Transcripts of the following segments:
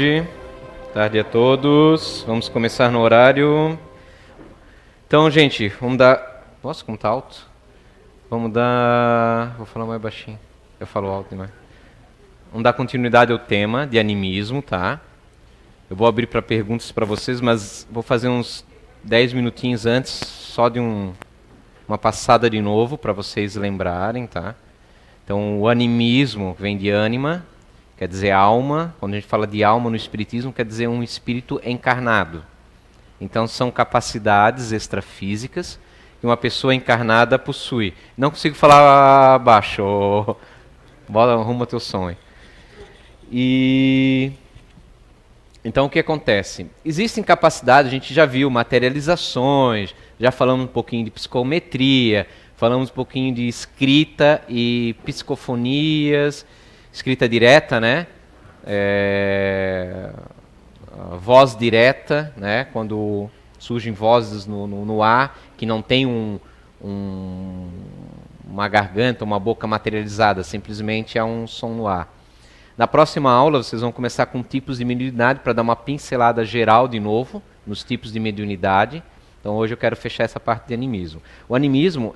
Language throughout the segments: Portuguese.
Boa tarde a todos. Vamos começar no horário. Então, gente, vamos dar... Nossa, como tá alto. Vamos dar... Vou falar mais baixinho. Eu falo alto demais. Vamos dar continuidade ao tema de animismo, tá? Eu vou abrir para perguntas para vocês, mas vou fazer uns 10 minutinhos antes, só de uma passada de novo, para vocês lembrarem, tá? Então, o animismo vem de ânima, quer dizer alma. Quando a gente fala de alma no espiritismo, quer dizer um espírito encarnado. Então, são capacidades extrafísicas que uma pessoa encarnada possui. Não consigo falar baixo. Bora, arruma teu som aí. Então, o que acontece? Existem capacidades, a gente já viu materializações, já falamos um pouquinho de psicometria, falamos um pouquinho de escrita e psicofonias, escrita direta, né? Voz direta, né? Quando surgem vozes no ar que não tem uma garganta, uma boca materializada, simplesmente é um som no ar. Na próxima aula vocês vão começar com tipos de mediunidade para dar uma pincelada geral de novo nos tipos de mediunidade. Então hoje eu quero fechar essa parte de animismo. O animismo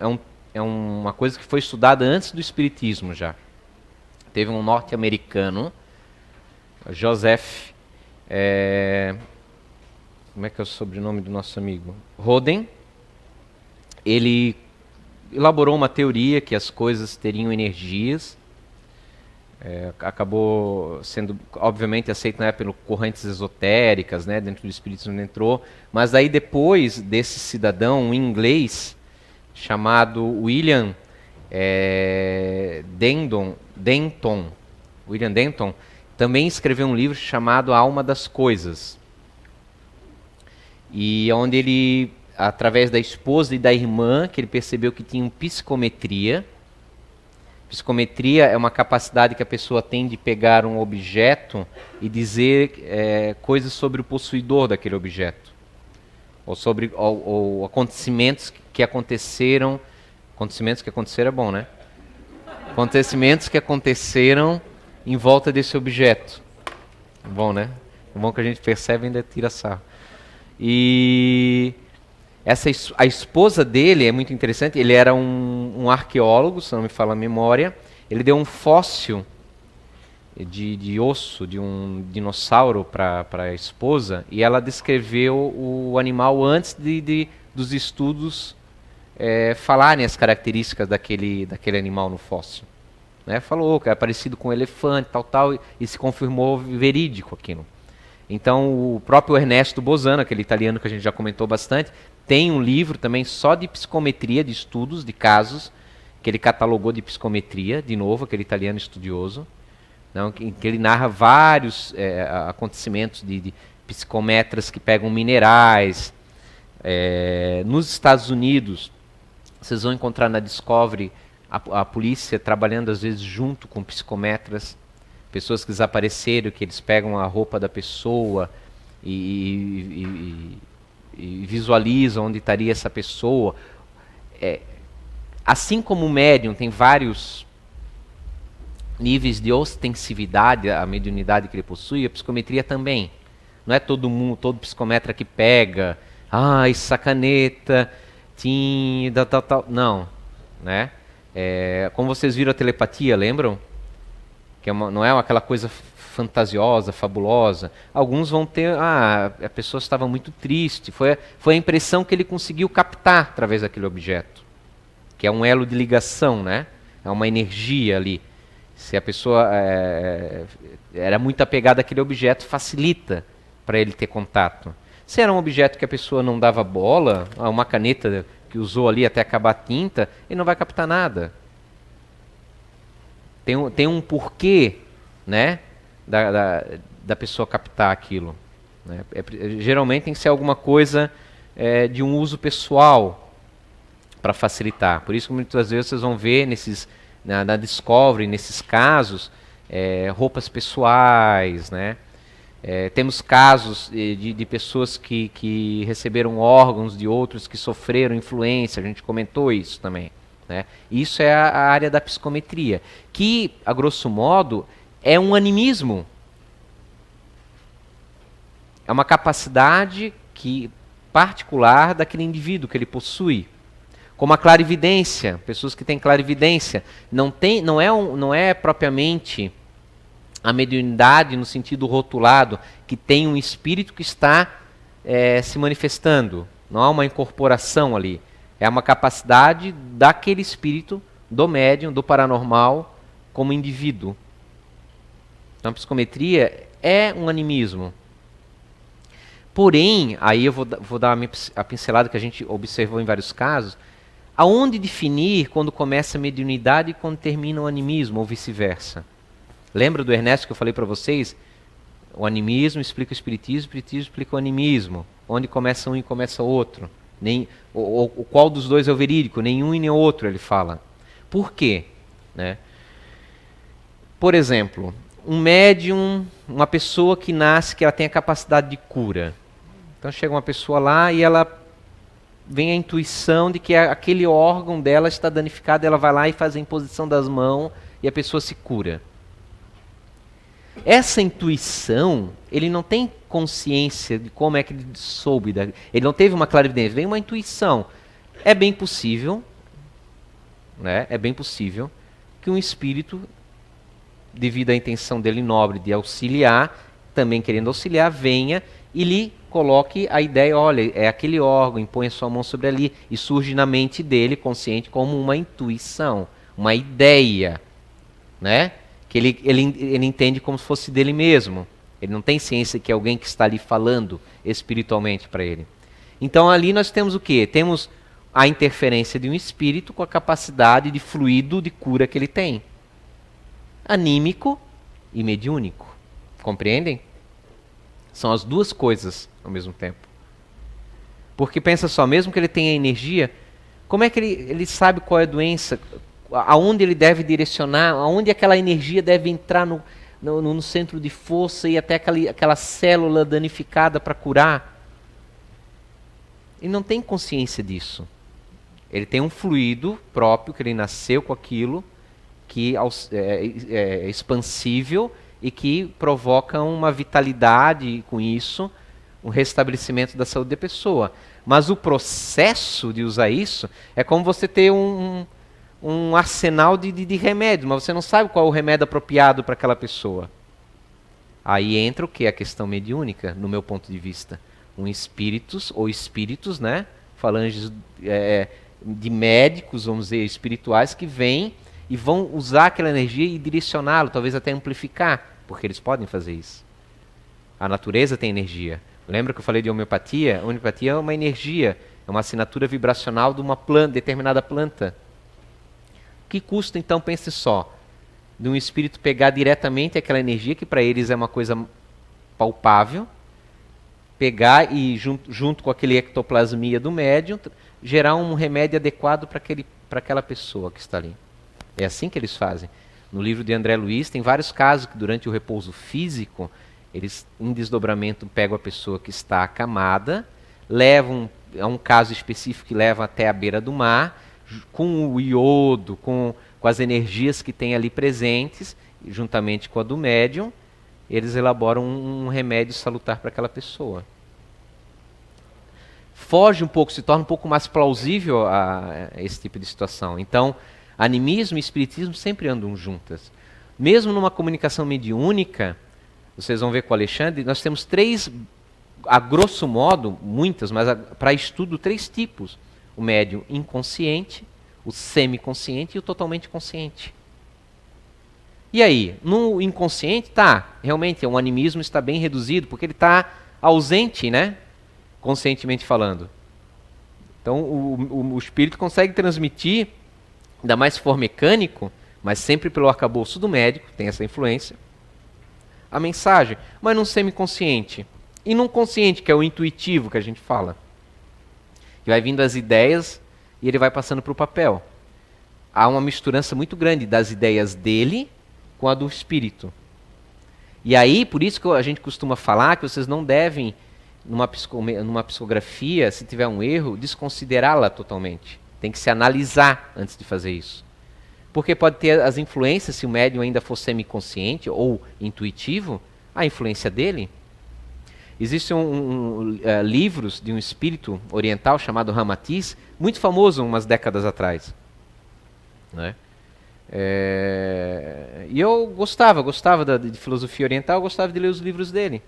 é uma coisa que foi estudada antes do espiritismo já. Teve um norte-americano, Joseph, como é que é o sobrenome do nosso amigo? Roden. Ele elaborou uma teoria que as coisas teriam energias. Acabou sendo, obviamente, aceito na época por correntes esotéricas, né, dentro do espiritismo não entrou, mas aí depois desse cidadão, um inglês, chamado William Denton, também escreveu um livro chamado A Alma das Coisas, e onde ele, através da esposa e da irmã, que ele percebeu que tinham psicometria. Psicometria é uma capacidade que a pessoa tem de pegar um objeto e dizer coisas sobre o possuidor daquele objeto. Ou sobre ou acontecimentos que aconteceram. Acontecimentos que aconteceram é bom, né? Acontecimentos que aconteceram em volta desse objeto. É bom, né? É bom que a gente percebe e ainda tira sarro. E... a esposa dele é muito interessante, ele era um arqueólogo, se não me fala a memória. Ele deu um fóssil de osso de um dinossauro para a esposa, e ela descreveu o animal antes dos estudos falarem as características daquele animal no fóssil. Né? Falou que é parecido com um elefante, tal, e se confirmou verídico aquilo. Então, o próprio Ernesto Bosano, aquele italiano que a gente já comentou bastante, tem um livro também só de psicometria, de estudos, de casos, que ele catalogou de psicometria, de novo, aquele italiano estudioso, não, que ele narra vários acontecimentos de psicometras que pegam minerais. Nos Estados Unidos, vocês vão encontrar na Discovery a polícia trabalhando às vezes junto com psicometras, pessoas que desapareceram, que eles pegam a roupa da pessoa e visualizam onde estaria essa pessoa. Assim como o médium tem vários níveis de ostensividade, a mediunidade que ele possui, a psicometria também. Não é todo mundo, todo psicometra que pega, essa caneta tinha, tal. Não, né? Como vocês viram a telepatia, lembram? Que não é aquela coisa fantasiosa, fabulosa. Alguns vão ter, a pessoa estava muito triste. Foi a impressão que ele conseguiu captar através daquele objeto, que é um elo de ligação, né? É uma energia ali. Se a pessoa era muito apegada àquele objeto, facilita para ele ter contato. Se era um objeto que a pessoa não dava bola, uma caneta que usou ali até acabar a tinta, ele não vai captar nada. Tem um porquê, né, da pessoa captar aquilo. Né? Geralmente tem que ser alguma coisa de um uso pessoal para facilitar. Por isso que muitas vezes vocês vão ver na Discovery, nesses casos, roupas pessoais, né? Temos casos de pessoas que receberam órgãos de outros que sofreram influência, a gente comentou isso também. Né? Isso é a área da psicometria, que, a grosso modo, é um animismo. é uma capacidade particular daquele indivíduo que ele possui. Como a clarividência, pessoas que têm clarividência, não é propriamente a mediunidade no sentido rotulado, que tem um espírito que está se manifestando. Não há uma incorporação ali. É uma capacidade daquele espírito, do médium, do paranormal, como indivíduo. Então a psicometria é um animismo. Porém, aí eu vou dar a pincelada que a gente observou em vários casos, aonde definir quando começa a mediunidade e quando termina o animismo, ou vice-versa. Lembra do Ernesto que eu falei para vocês? O animismo explica o espiritismo explica o animismo. Onde começa um e começa outro. Qual dos dois é o verídico? Nenhum e nem outro, ele fala. Por quê? Né? Por exemplo, um médium, uma pessoa que nasce, que ela tem a capacidade de cura. Então chega uma pessoa lá e ela vem a intuição de que aquele órgão dela está danificado, ela vai lá e faz a imposição das mãos e a pessoa se cura. Essa intuição, ele não tem consciência de como é que ele soube, ele não teve uma clarividência, vem uma intuição. É bem possível, né? É bem possível que um espírito, devido à intenção dele nobre de auxiliar, também querendo auxiliar, venha e lhe coloque a ideia, olha, é aquele órgão, impõe a sua mão sobre ali, e surge na mente dele, consciente, como uma intuição, uma ideia, né? Que ele entende como se fosse dele mesmo. Ele não tem ciência que é alguém que está ali falando espiritualmente para ele. Então ali nós temos o quê? Temos a interferência de um espírito com a capacidade de fluido de cura que ele tem. Anímico e mediúnico. Compreendem? São as duas coisas ao mesmo tempo. Porque pensa só, mesmo que ele tenha energia, como é que ele sabe qual é a doença? Aonde ele deve direcionar, aonde aquela energia deve entrar no centro de força e até aquela célula danificada para curar. Ele não tem consciência disso. Ele tem um fluido próprio, que ele nasceu com aquilo, que é expansível e que provoca uma vitalidade com isso, um restabelecimento da saúde da pessoa. Mas o processo de usar isso é como você ter um arsenal de remédios, mas você não sabe qual é o remédio apropriado para aquela pessoa. Aí entra o que? A questão mediúnica, no meu ponto de vista. Espíritos, né? Falanges de médicos, vamos dizer, espirituais, que vêm e vão usar aquela energia e direcioná-lo, talvez até amplificar, porque eles podem fazer isso. A natureza tem energia. Lembra que eu falei de homeopatia? A homeopatia é uma energia, é uma assinatura vibracional de uma determinada planta. O que custa, então, pense só, de um espírito pegar diretamente aquela energia, que para eles é uma coisa palpável, pegar e, junto com aquele ectoplasmia do médium, gerar um remédio adequado para aquela pessoa que está ali. É assim que eles fazem. No livro de André Luiz, tem vários casos que, durante o repouso físico, eles, em desdobramento, pegam a pessoa que está acamada, levam, é um caso específico que leva até a beira do mar, com o iodo, com as energias que tem ali presentes, juntamente com a do médium, eles elaboram um remédio salutar para aquela pessoa. Foge um pouco, se torna um pouco mais plausível a esse tipo de situação. Então, animismo e espiritismo sempre andam juntas. Mesmo numa comunicação mediúnica, vocês vão ver com o Alexandre, nós temos três, a grosso modo, muitas, mas para estudo, três tipos. O médium inconsciente, o semiconsciente e o totalmente consciente. E aí, no inconsciente, realmente o animismo está bem reduzido, porque ele está ausente, né? Conscientemente falando. Então, o espírito consegue transmitir, ainda mais se for mecânico, mas sempre pelo arcabouço do médico, tem essa influência, a mensagem, mas num semiconsciente. E num consciente, que é o intuitivo que a gente fala, que vai vindo as ideias e ele vai passando para o papel. Há uma misturança muito grande das ideias dele com a do espírito. E aí, por isso que a gente costuma falar que vocês não devem, numa psicografia, se tiver um erro, desconsiderá-la totalmente. Tem que se analisar antes de fazer isso. Porque pode ter as influências, se o médium ainda for semiconsciente ou intuitivo, a influência dele. Existem livros de um espírito oriental chamado Ramatiz, muito famoso umas décadas atrás. Né? E eu gostava de filosofia oriental, gostava de ler os livros dele.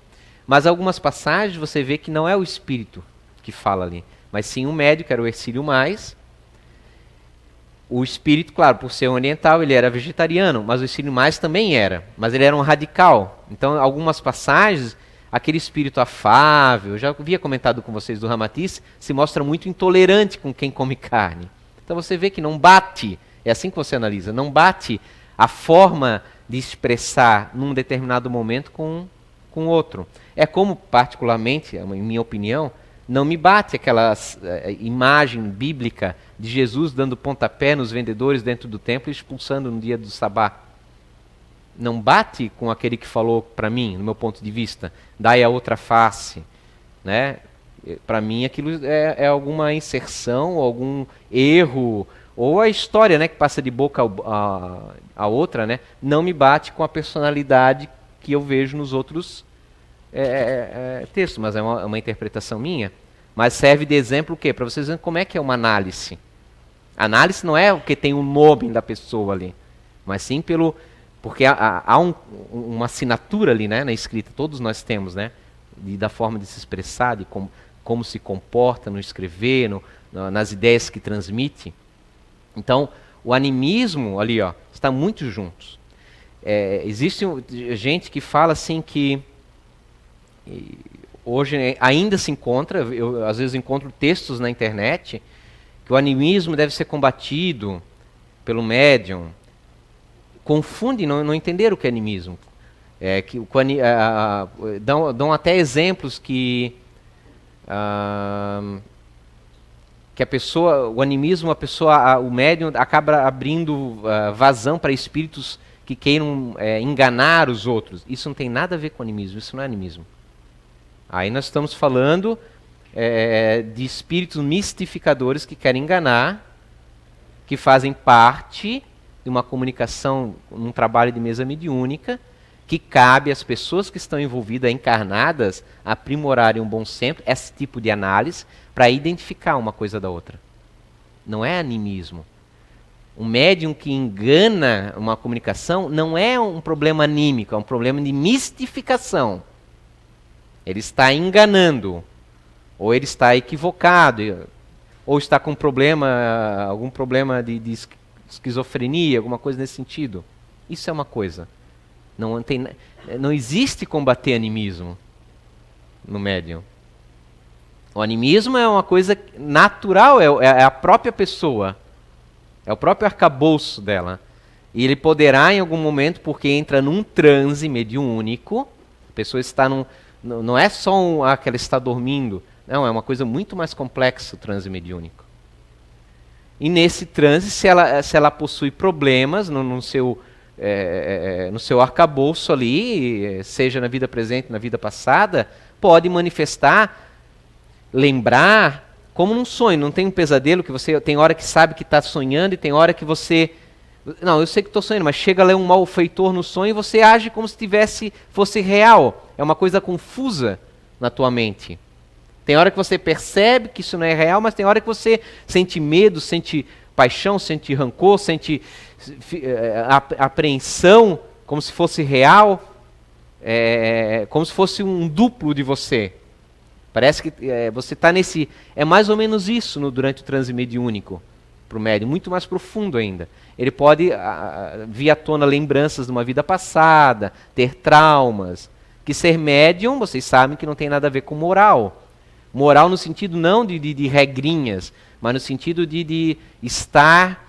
Mas algumas passagens você vê que não é o espírito que fala ali, mas sim o médium, que era o Hercílio Mais. O espírito, claro, por ser oriental, ele era vegetariano, mas o Hercílio Mais também era, mas ele era um radical. Então, algumas passagens, aquele espírito afável, já havia comentado com vocês do Ramatiz, se mostra muito intolerante com quem come carne. Então você vê que não bate, é assim que você analisa, não bate a forma de expressar num determinado momento com outro. É como, particularmente, em minha opinião, não me bate aquela imagem bíblica de Jesus dando pontapé nos vendedores dentro do templo e expulsando no dia do sabá. Não bate com aquele que falou para mim, no meu ponto de vista, dai a outra face. Né? Para mim aquilo é alguma inserção, algum erro, ou a história, né, que passa de boca a outra, né, não me bate com a personalidade que eu vejo nos outros textos, mas é uma interpretação minha. Mas serve de exemplo o quê? Para vocês verem como é que é uma análise. Análise não é o que tem o nome da pessoa ali, mas sim porque há uma assinatura ali, né, na escrita, todos nós temos, né, da forma de se expressar, de como se comporta no escrever, nas ideias que transmite. Então, o animismo ali, ó, está muito juntos. Existe gente que fala assim que hoje ainda se encontra, eu às vezes encontro textos na internet, que o animismo deve ser combatido pelo médium. Confundem, não entenderam o que é animismo. Dão até exemplos que a pessoa, o animismo, o médium acaba abrindo vazão para espíritos que queiram enganar os outros. Isso não tem nada a ver com animismo, isso não é animismo. Aí nós estamos falando de espíritos mistificadores que querem enganar, que fazem parte de uma comunicação, num trabalho de mesa mediúnica, que cabe às pessoas que estão envolvidas, encarnadas, aprimorarem um bom senso, esse tipo de análise, para identificar uma coisa da outra. Não é animismo. Um médium que engana uma comunicação não é um problema anímico, é um problema de mistificação. Ele está enganando, ou ele está equivocado, ou está com algum problema de esquizofrenia, alguma coisa nesse sentido. Isso é uma coisa. Não existe combater animismo no médium. O animismo é uma coisa natural, é a própria pessoa, é o próprio arcabouço dela. E ele poderá em algum momento, porque entra num transe mediúnico, a pessoa está não é só que ela está dormindo, não, é uma coisa muito mais complexa o transe mediúnico. E nesse transe, se ela possui problemas no seu arcabouço ali, seja na vida presente, na vida passada, pode manifestar, lembrar, como num sonho. Não tem um pesadelo que você tem hora que sabe que está sonhando e tem hora que você... Não, eu sei que estou sonhando, mas chega a ler um malfeitor no sonho e você age como se fosse real. É uma coisa confusa na tua mente. Tem hora que você percebe que isso não é real, mas tem hora que você sente medo, sente paixão, sente rancor, sente apreensão, como se fosse real, como se fosse um duplo de você. Parece que você está nesse... É mais ou menos isso durante o transe mediúnico para o médium, muito mais profundo ainda. Ele pode vir à tona lembranças de uma vida passada, ter traumas. Que ser médium, vocês sabem que não tem nada a ver com moral. Moral no sentido não de regrinhas, mas no sentido de estar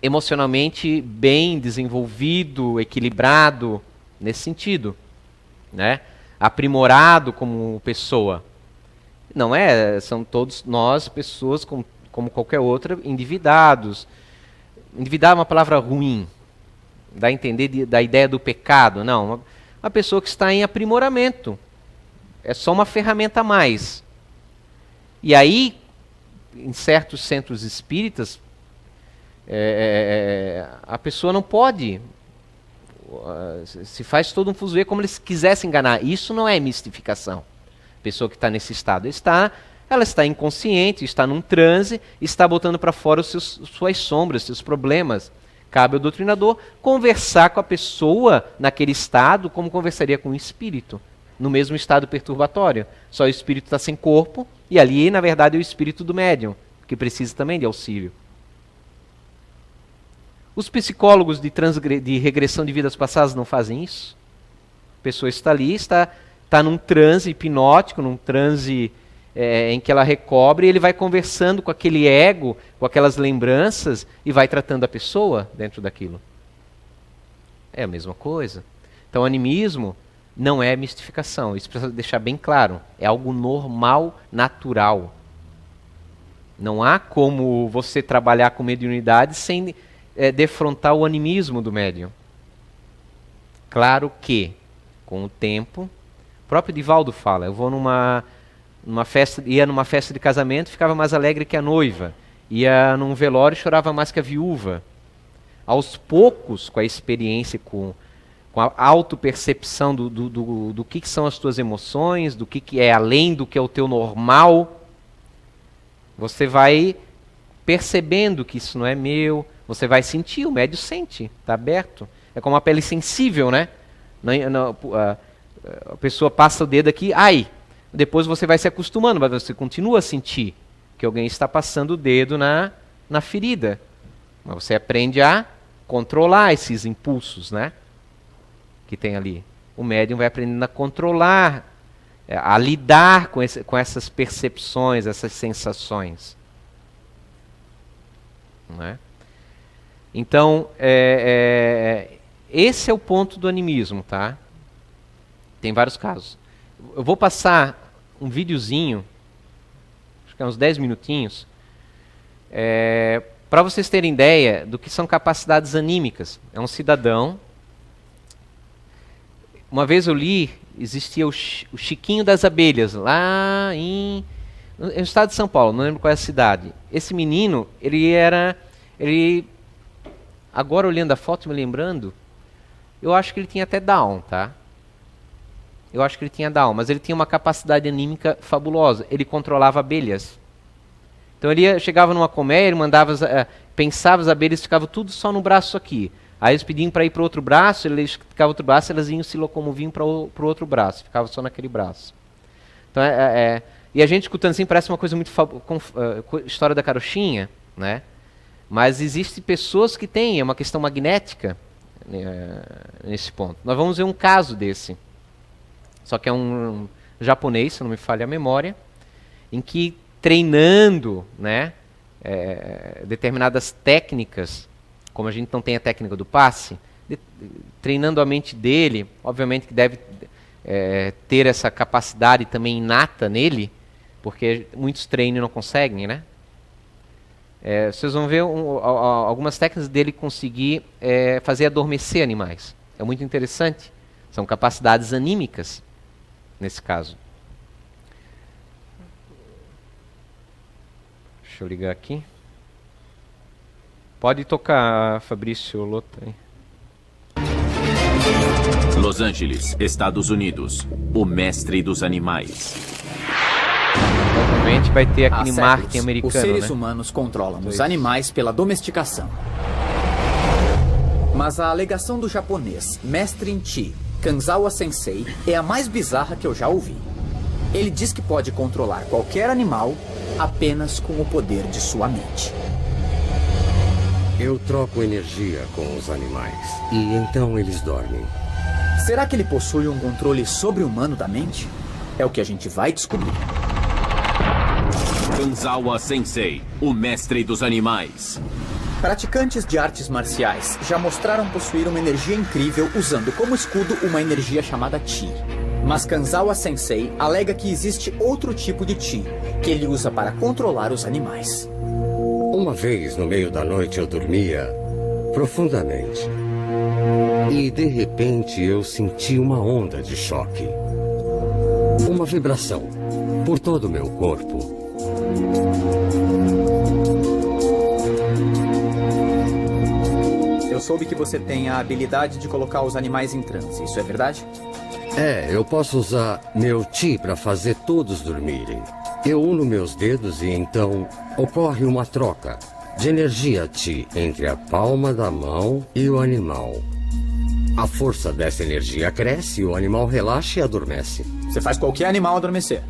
emocionalmente bem desenvolvido, equilibrado, nesse sentido, né? Aprimorado como pessoa. Não são todos nós pessoas como qualquer outra, endividados. Endividar é uma palavra ruim, dá a entender da ideia do pecado. Não, uma pessoa que está em aprimoramento. É só uma ferramenta a mais. E aí, em certos centros espíritas, a pessoa não pode, se faz todo um fuzuê como eles quisessem enganar. Isso não é mistificação. A pessoa que está nesse estado ela está inconsciente, está num transe, está botando para fora suas sombras, seus problemas. Cabe ao doutrinador conversar com a pessoa naquele estado como conversaria com o espírito, no mesmo estado perturbatório. Só o espírito está sem corpo, e ali, na verdade, é o espírito do médium, que precisa também de auxílio. Os psicólogos de regressão de vidas passadas não fazem isso? A pessoa está ali, está num transe hipnótico, num transe em que ela recobre, e ele vai conversando com aquele ego, com aquelas lembranças, e vai tratando a pessoa dentro daquilo. É a mesma coisa. Então, o animismo não é mistificação. Isso precisa deixar bem claro. É algo normal, natural. Não há como você trabalhar com mediunidade sem defrontar o animismo do médium. Claro que, com o tempo, o próprio Divaldo fala, eu vou ia numa festa de casamento, ficava mais alegre que a noiva. Ia num velório e chorava mais que a viúva. Aos poucos, com a experiência, com a autopercepção do que são as tuas emoções, do que é além do que é o teu normal, você vai percebendo que isso não é meu, você vai sentir, o médium sente, está aberto. É como uma pele sensível, né? A pessoa passa o dedo aqui, ai, depois você vai se acostumando, mas você continua a sentir que alguém está passando o dedo na ferida. Mas você aprende a controlar esses impulsos, né? Que tem ali. O médium vai aprendendo a controlar, a lidar com essas percepções, essas sensações. Não é? Então, esse é o ponto do animismo, tá? Tem vários casos. Eu vou passar um videozinho, acho que é uns 10 minutinhos, para vocês terem ideia do que são capacidades anímicas. É um cidadão. Uma vez eu li, existia o Chiquinho das Abelhas, lá no estado de São Paulo, não lembro qual é a cidade. Esse menino, agora olhando a foto, me lembrando, eu acho que ele tinha até Down, tá? Eu acho que ele tinha Down, mas ele tinha uma capacidade anímica fabulosa. Ele controlava abelhas. Então ele chegava numa colmeia, ele pensava as abelhas, ficavam tudo só no braço aqui. Aí eles pediam para ir para o outro braço, ele ficava outro braço, elas iam se locomoviam para o outro braço, ficava só naquele braço. Então, e a gente escutando assim parece uma coisa muito história da carochinha, né? Mas existem pessoas que têm, é uma questão magnética nesse ponto. Nós vamos ver um caso desse. Só que é um japonês, se não me falha a memória, em que treinando, né, determinadas técnicas, como a gente não tem a técnica do passe, treinando a mente dele, obviamente que deve ter essa capacidade também inata nele, porque muitos treinam e não conseguem, né? Vocês vão ver algumas técnicas dele conseguir fazer adormecer animais. É muito interessante. São capacidades anímicas, nesse caso. Deixa eu ligar aqui. Pode tocar, Fabrício Lota. Los Angeles, Estados Unidos. O mestre dos animais. Provavelmente vai ter aquele marketing americano, os seres né? humanos controlam os animais pela domesticação. Mas a alegação do japonês Mestre in Chi, Kanzawa Sensei, é a mais bizarra que eu já ouvi. Ele diz que pode controlar qualquer animal apenas com o poder de sua mente. Eu troco energia com os animais e então eles dormem. Será que ele possui um controle sobre-humano da mente? É o que a gente vai descobrir. Kanzawa Sensei, o mestre dos animais. Praticantes de artes marciais já mostraram possuir uma energia incrível usando como escudo uma energia chamada Chi. Mas Kanzawa Sensei alega que existe outro tipo de Chi, que ele usa para controlar os animais. Uma vez, no meio da noite, eu dormia profundamente. E, de repente, eu senti uma onda de choque. Uma vibração por todo o meu corpo. Eu soube que você tem a habilidade de colocar os animais em transe. Isso é verdade? Eu posso usar meu Ti para fazer todos dormirem. Eu uno meus dedos e então ocorre uma troca de energia Ti entre a palma da mão e o animal. A força dessa energia cresce e o animal relaxa e adormece. Você faz qualquer animal adormecer.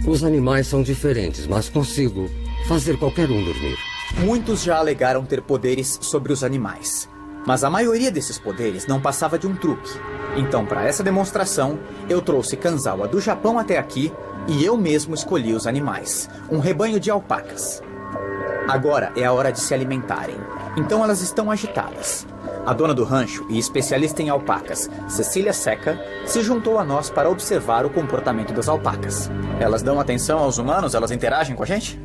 Os animais são diferentes, mas consigo fazer qualquer um dormir. Muitos já alegaram ter poderes sobre os animais. Mas a maioria desses poderes não passava de um truque. Então, para essa demonstração, eu trouxe Kanzawa do Japão até aqui e eu mesmo escolhi os animais. Um rebanho de alpacas. Agora é a hora de se alimentarem. Então elas estão agitadas. A dona do rancho e especialista em alpacas, Cecília Seca, se juntou a nós para observar o comportamento das alpacas. Elas dão atenção aos humanos? Elas interagem com a gente?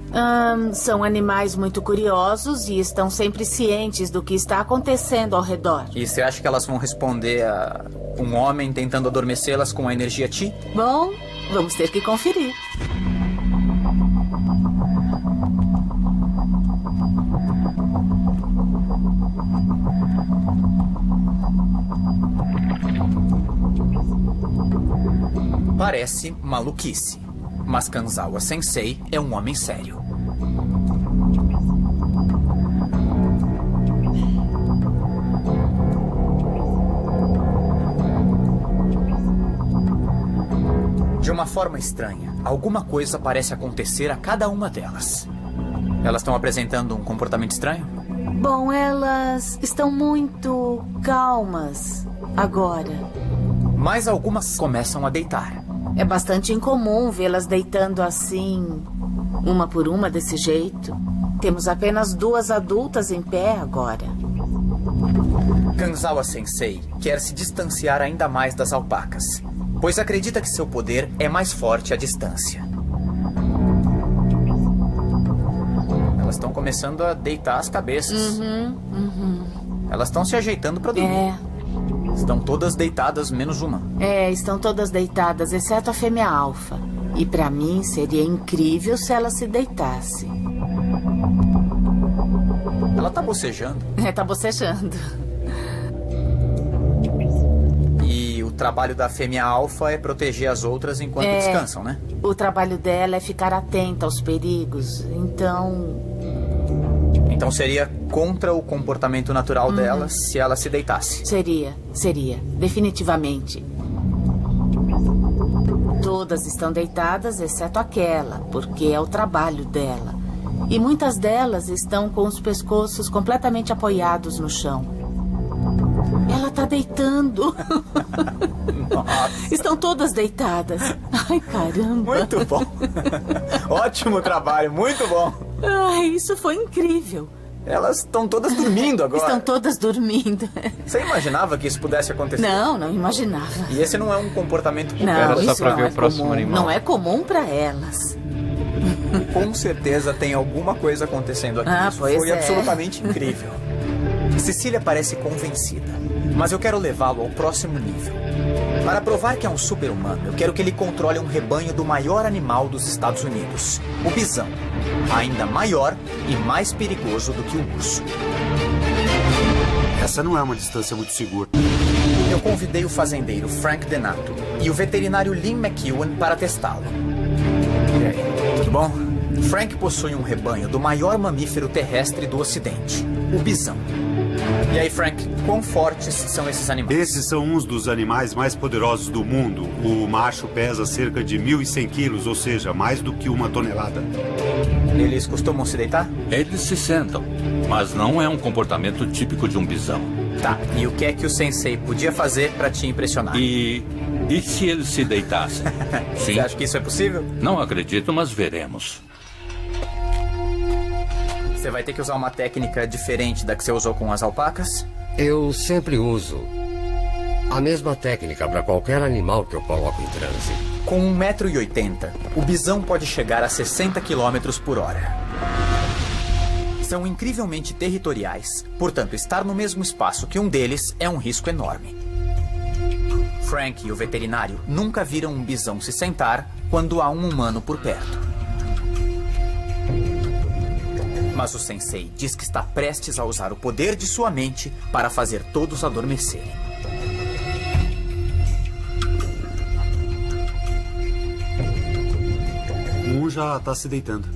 São animais muito curiosos e estão sempre cientes do que está acontecendo ao redor. E você acha que elas vão responder a um homem tentando adormecê-las com a energia Ti? Bom, vamos ter que conferir. Parece maluquice, mas Kanzawa Sensei é um homem sério. De uma forma estranha, alguma coisa parece acontecer a cada uma delas. Elas estão apresentando um comportamento estranho? Bom, elas estão muito calmas agora. Mas algumas começam a deitar. É bastante incomum vê-las deitando assim, uma por uma desse jeito. Temos apenas 2 adultas em pé agora. Kanzawa Sensei quer se distanciar ainda mais das alpacas, pois acredita que seu poder é mais forte à distância. Elas estão começando a deitar as cabeças. Elas estão se ajeitando para dormir. Estão todas deitadas, menos uma. Estão todas deitadas, exceto a fêmea alfa. E pra mim seria incrível se ela se deitasse. Ela tá bocejando. Tá bocejando. E o trabalho da fêmea alfa é proteger as outras enquanto descansam, né? O trabalho dela é ficar atenta aos perigos. Então seria contra o comportamento natural dela se ela se deitasse. Seria, definitivamente. Todas estão deitadas, exceto aquela, porque é o trabalho dela. E muitas delas estão com os pescoços completamente apoiados no chão. Ela tá deitando. Nossa. Estão todas deitadas. Ai, caramba. Muito bom. Ótimo trabalho, muito bom. Ai, isso foi incrível. Elas estão todas dormindo agora. Estão todas dormindo. Você imaginava que isso pudesse acontecer? Não imaginava. E esse não é um comportamento comum. Não, Era só isso pra não ver é o próximo comum. animal. Não é comum pra elas. Com certeza tem alguma coisa acontecendo aqui. Isso pois foi é. absolutamente incrível. Cecília parece convencida, mas eu quero levá-lo ao próximo nível. Para provar que é um super-humano, eu quero que ele controle um rebanho do maior animal dos Estados Unidos, o bisão. Ainda maior e mais perigoso do que o urso. Essa não é uma distância muito segura. Eu convidei o fazendeiro Frank Denato e o veterinário Lynn McEwen para testá-lo. E aí, tudo bom? Frank possui um rebanho do maior mamífero terrestre do Ocidente, o bisão. E aí, Frank, quão fortes são esses animais? Esses são uns dos animais mais poderosos do mundo. O macho pesa cerca de 1.100 quilos, ou seja, mais do que 1 tonelada. Eles costumam se deitar? Eles se sentam, mas não é um comportamento típico de um bisão. Tá, e o que é que o sensei podia fazer para te impressionar? E se eles se deitassem? Sim. Você acha que isso é possível? Não acredito, mas veremos. Você vai ter que usar uma técnica diferente da que você usou com as alpacas? Eu sempre uso a mesma técnica para qualquer animal que eu coloco em transe. Com 1,80 m, o bisão pode chegar a 60 km por hora. São incrivelmente territoriais, portanto, estar no mesmo espaço que um deles é um risco enorme. Frank e o veterinário nunca viram um bisão se sentar quando há um humano por perto. Mas o sensei diz que está prestes a usar o poder de sua mente para fazer todos adormecerem. Um já está se deitando.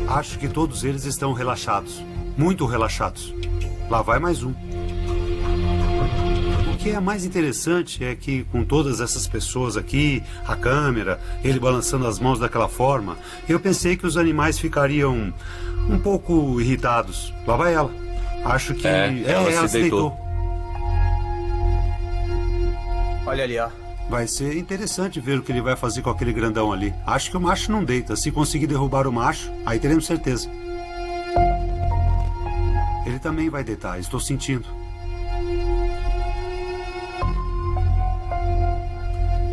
Acho que todos eles estão relaxados. Muito relaxados. Lá vai mais um. O que é mais interessante é que com todas essas pessoas aqui, a câmera, ele balançando as mãos daquela forma, eu pensei que os animais ficariam um pouco irritados. Lá vai ela. Acho que ela se deitou. Olha ali, ó. Vai ser interessante ver o que ele vai fazer com aquele grandão ali. Acho que o macho não deita. Se conseguir derrubar o macho, aí teremos certeza. Ele também vai deitar, estou sentindo.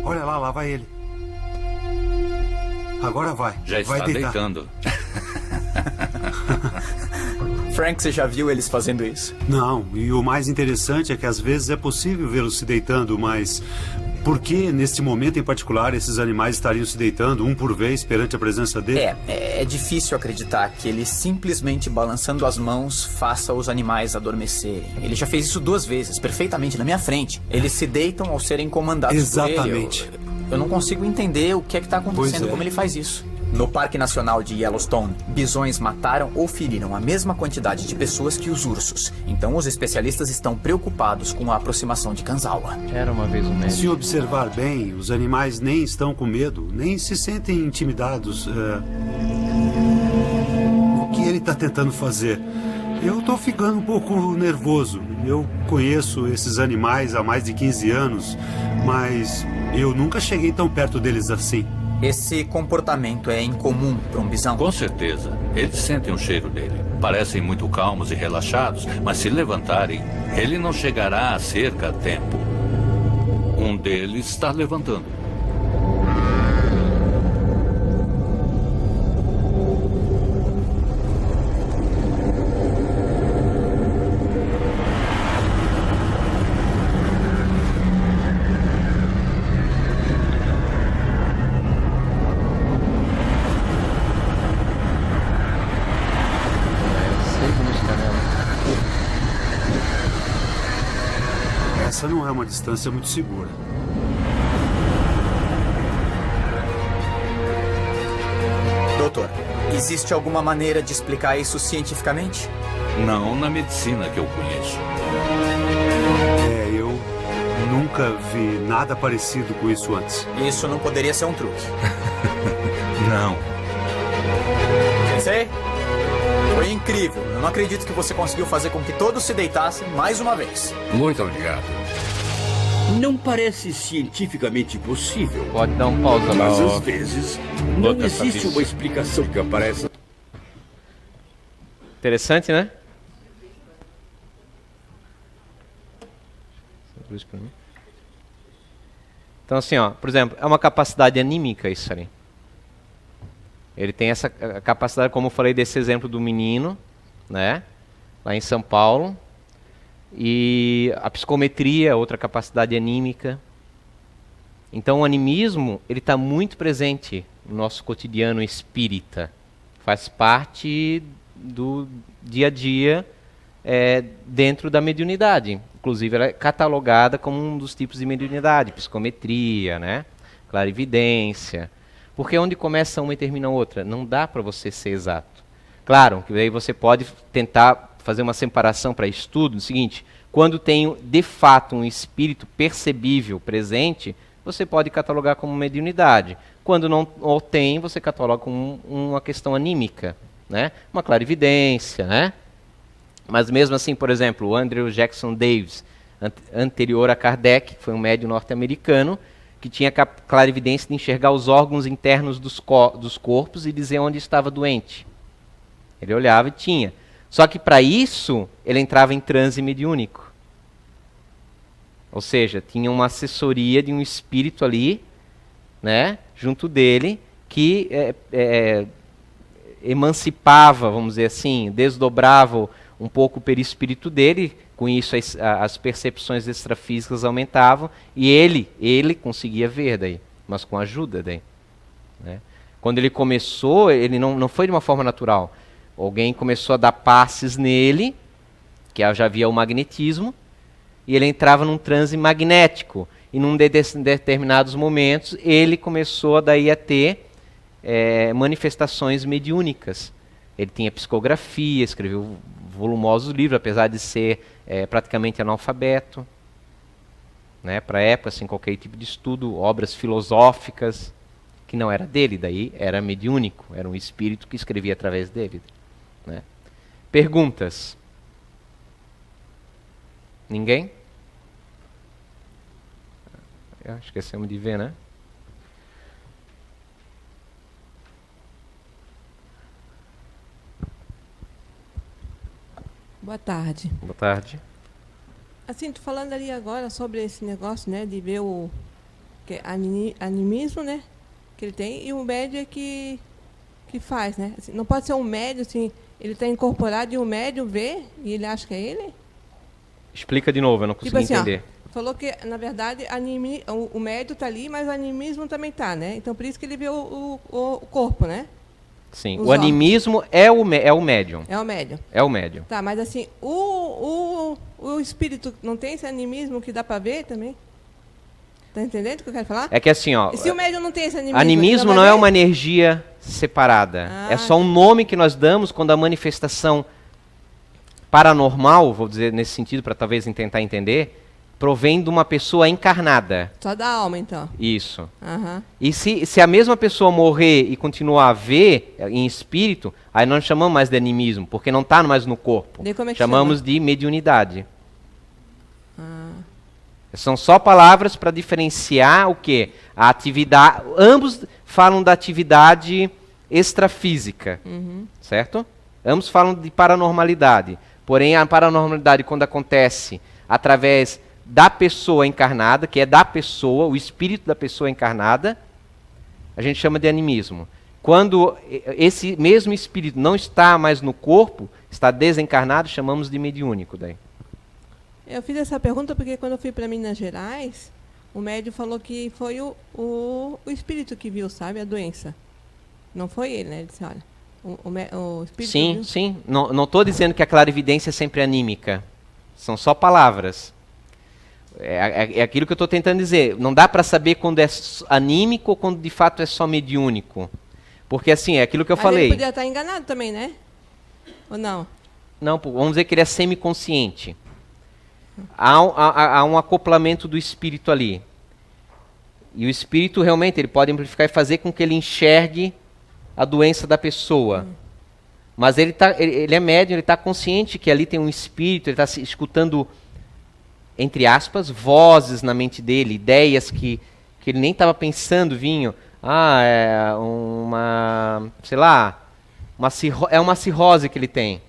Olha lá, lá vai ele. Agora vai. Já vai está deitar. deitando. Frank, você já viu eles fazendo isso? Não, e o mais interessante é que às vezes é possível vê-los se deitando, mas por que neste momento em particular esses animais estariam se deitando um por vez perante a presença dele? É difícil acreditar que ele simplesmente balançando as mãos faça os animais adormecerem. Ele já fez isso 2 vezes, perfeitamente na minha frente. Eles se deitam ao serem comandados Exatamente. por ele. Eu não consigo entender o que está acontecendo, como ele faz isso. No Parque Nacional de Yellowstone, bisões mataram ou feriram a mesma quantidade de pessoas que os ursos. Então os especialistas estão preocupados com a aproximação de Kanzawa. Era uma vez um médico. Se observar bem, os animais nem estão com medo, nem se sentem intimidados. O que ele está tentando fazer? Eu estou ficando um pouco nervoso. Eu conheço esses animais há mais de 15 anos, mas eu nunca cheguei tão perto deles assim. Esse comportamento é incomum para um bisão? Com certeza. Eles sentem o cheiro dele. Parecem muito calmos e relaxados, mas se levantarem, ele não chegará à cerca a tempo. Um deles está levantando. Essa não é uma distância muito segura. Doutor, existe alguma maneira de explicar isso cientificamente? Não na medicina que eu conheço. Eu nunca vi nada parecido com isso antes. Isso não poderia ser um truque. Não. Sensei? Foi incrível. Eu não acredito que você conseguiu fazer com que todos se deitassem mais uma vez. Muito obrigado. Não parece cientificamente possível. Pode dar um pausa lá. Mas às vezes não existe uma explicação que apareça. Interessante, né? Então assim, ó, por exemplo, é uma capacidade anímica isso ali. Ele tem essa capacidade, como eu falei desse exemplo do menino, né? Lá em São Paulo. E a psicometria, outra capacidade anímica. Então o animismo, ele está muito presente no nosso cotidiano espírita. Faz parte do dia a dia dentro da mediunidade. Inclusive ela é catalogada como um dos tipos de mediunidade. Psicometria, né? Clarividência. Porque onde começa uma e termina outra? Não dá para você ser exato. Claro, que aí você pode tentar fazer uma separação para estudo. O seguinte, quando tem de fato um espírito percebível presente, você pode catalogar como mediunidade. Quando não o tem, você cataloga como uma questão anímica, né? Uma clarividência, né? Mas mesmo assim, por exemplo, o Andrew Jackson Davis, anterior a Kardec, foi um médium norte-americano, que tinha clarividência de enxergar os órgãos internos dos corpos e dizer onde estava doente. Ele olhava e tinha. Só que para isso, ele entrava em transe mediúnico. Ou seja, tinha uma assessoria de um espírito ali, né, junto dele, que emancipava, vamos dizer assim, desdobrava um pouco o perispírito dele, com isso as percepções extrafísicas aumentavam, e ele conseguia ver daí, mas com ajuda daí. Né? Quando ele começou, ele não foi de uma forma natural. Alguém começou a dar passes nele, que já havia o magnetismo, e ele entrava num transe magnético. E num determinados momentos, ele começou daí a ter manifestações mediúnicas. Ele tinha psicografia, escreveu volumosos livros, apesar de ser praticamente analfabeto. Né, para a época, sem qualquer tipo de estudo, obras filosóficas, que não era dele, daí era mediúnico, era um espírito que escrevia através dele. Né. Perguntas? Ninguém? Esquecemos de ver, né? Boa tarde. Boa tarde. Assim, tô falando ali agora sobre esse negócio, né, de ver o animismo, né, que ele tem, e o médium é que faz, né? Assim, não pode ser um médium, assim, ele está incorporado e o médium vê e ele acha que é ele? Explica de novo, eu não consegui entender. Falou que, na verdade, o médium está ali, mas o animismo também está, né? Então, por isso que ele vê o corpo, né? Sim, o animismo é o médium. É o médium. É o médium. Tá, mas assim, o espírito não tem esse animismo que dá para ver também? Tá entendendo o que eu quero falar? É que assim, ó... E se o médium não tem esse animismo... Animismo não é uma energia separada. É só um nome que nós damos quando a manifestação paranormal, vou dizer nesse sentido para talvez tentar entender, provém de uma pessoa encarnada. Só da alma, então. Isso. Uhum. E se a mesma pessoa morrer e continuar a ver em espírito, aí nós não chamamos mais de animismo, porque não está mais no corpo. Como é que chamamos chama? De mediunidade. São só palavras para diferenciar o quê? A atividade. Ambos falam da atividade extrafísica, certo? Ambos falam de paranormalidade. Porém, a paranormalidade, quando acontece através da pessoa encarnada, que é da pessoa, o espírito da pessoa encarnada, a gente chama de animismo. Quando esse mesmo espírito não está mais no corpo, está desencarnado, chamamos de mediúnico daí. Eu fiz essa pergunta porque quando eu fui para Minas Gerais, o médium falou que foi o espírito que viu, sabe, a doença. Não foi ele, né? Ele disse, olha, o espírito sim, viu. Sim. Não estou dizendo que a clarividência é sempre anímica. São só palavras. É aquilo que eu estou tentando dizer. Não dá para saber quando é anímico ou quando de fato é só mediúnico. Porque assim, é aquilo que eu falei. Ele podia estar enganado também, né? Ou não? Não, vamos dizer que ele é semiconsciente. Há um acoplamento do espírito ali. E o espírito realmente ele pode amplificar e fazer com que ele enxergue a doença da pessoa. Mas ele é médium, ele está consciente que ali tem um espírito, ele está escutando, entre aspas, vozes na mente dele, ideias que ele nem estava pensando vinham. É sei lá, é uma cirrose que ele tem.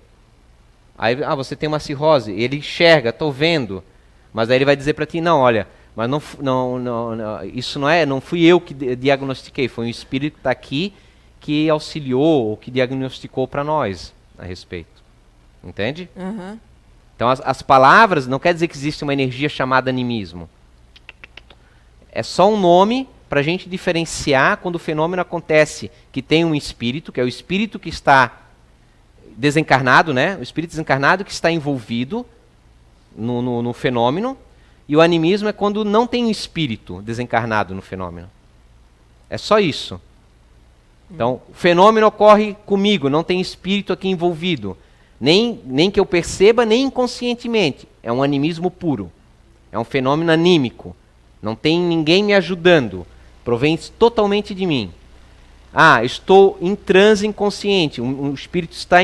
Aí, você tem uma cirrose, ele enxerga, estou vendo, mas aí ele vai dizer para ti, não, olha, mas isso não fui eu que diagnostiquei, foi um espírito que está aqui que auxiliou ou que diagnosticou para nós a respeito. Entende? Uhum. Então as palavras não quer dizer que existe uma energia chamada animismo. É só um nome para a gente diferenciar quando o fenômeno acontece que tem um espírito, que é o espírito que está desencarnado, né? O espírito desencarnado que está envolvido no fenômeno, e o animismo é quando não tem um espírito desencarnado no fenômeno. É só isso. Então, o fenômeno ocorre comigo, não tem espírito aqui envolvido. Nem que eu perceba, nem inconscientemente. É um animismo puro. É um fenômeno anímico. Não tem ninguém me ajudando. Provém totalmente de mim. Estou em transe inconsciente. O espírito está,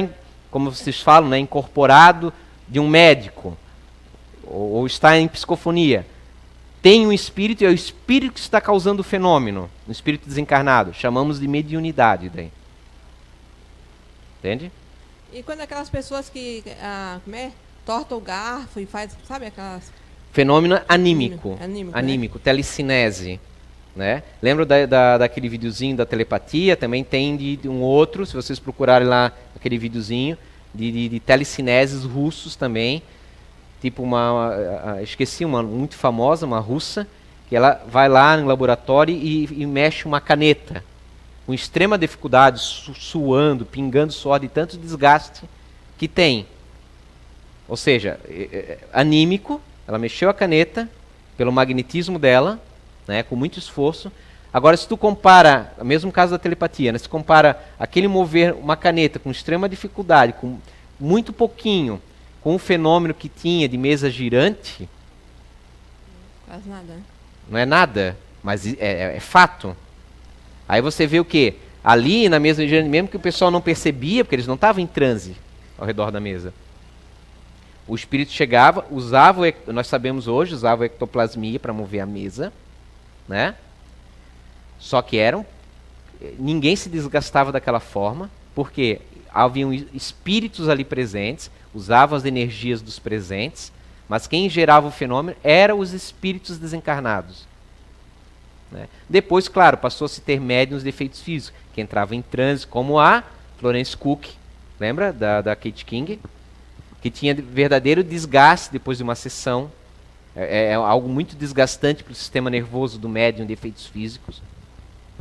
como vocês falam, né, incorporado de um médico. Ou está em psicofonia. Tem um espírito e é o espírito que está causando o fenômeno. Um espírito desencarnado. Chamamos de mediunidade daí. Entende? E quando aquelas pessoas que tortam o garfo e faz, sabe aquelas... Fenômeno anímico. Anímico, né? Telecinese. Né? Lembra daquele videozinho da telepatia? Também tem de um outro, se vocês procurarem lá aquele videozinho, de telecineses russos também, tipo esqueci uma muito famosa, uma russa, que ela vai lá no laboratório e mexe uma caneta, com extrema dificuldade, suando, pingando suor de tanto desgaste que tem. Ou seja, anímico, ela mexeu a caneta, pelo magnetismo dela, né, com muito esforço. Agora, se tu compara, o mesmo caso da telepatia, né, se compara aquele mover uma caneta com extrema dificuldade, com muito pouquinho, com o fenômeno que tinha de mesa girante, quase nada, né? Não é nada, mas é fato. Aí você vê o quê? Ali na mesa girante, mesmo que o pessoal não percebia, porque eles não estavam em transe ao redor da mesa. O espírito chegava, usava, nós sabemos hoje, usava a ectoplasmia para mover a mesa, né? Só que ninguém se desgastava daquela forma, porque haviam espíritos ali presentes, usavam as energias dos presentes, mas quem gerava o fenômeno eram os espíritos desencarnados. Né? Depois, claro, passou a se ter médiuns de efeitos físicos, que entravam em transe, como a Florence Cook, lembra da Kate King? Que tinha verdadeiro desgaste depois de uma sessão. É algo muito desgastante para o sistema nervoso do médium de efeitos físicos.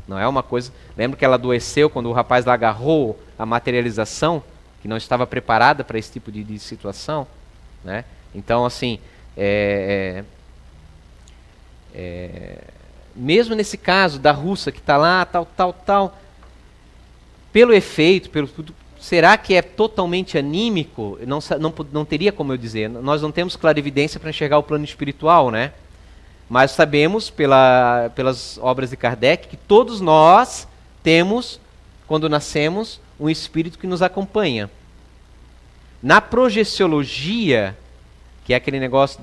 Não é uma coisa... Lembra que ela adoeceu quando o rapaz lá agarrou a materialização, que não estava preparada para esse tipo de situação? Né? Então, assim, mesmo nesse caso da russa que está lá, tal, pelo efeito, pelo tudo... Será que é totalmente anímico? Não teria como eu dizer. Nós não temos clarividência para enxergar o plano espiritual, né? Mas sabemos, pelas obras de Kardec, que todos nós temos, quando nascemos, um espírito que nos acompanha. Na projeciologia, que é aquele negócio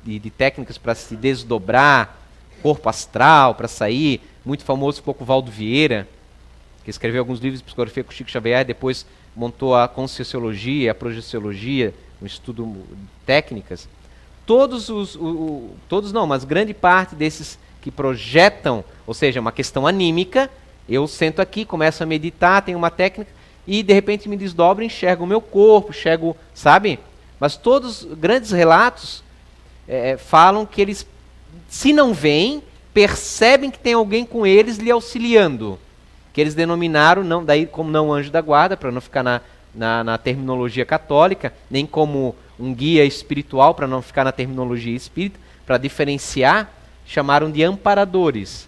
de técnicas para se desdobrar, corpo astral, para sair, muito famoso ficou com o Valdo Vieira, que escreveu alguns livros de psicografia com Chico Xavier, depois montou a conscienciologia, a projeciologia, um estudo de técnicas. Todos não, mas grande parte desses que projetam, ou seja, uma questão anímica, eu sento aqui, começo a meditar, tenho uma técnica, e de repente me desdobro, enxergo o meu corpo, enxergo, sabe? Mas todos os grandes relatos falam que eles, se não veem, percebem que tem alguém com eles lhe auxiliando. Que eles denominaram, daí como não anjo da guarda, para não ficar na terminologia católica, nem como um guia espiritual, para não ficar na terminologia espírita, para diferenciar, chamaram de amparadores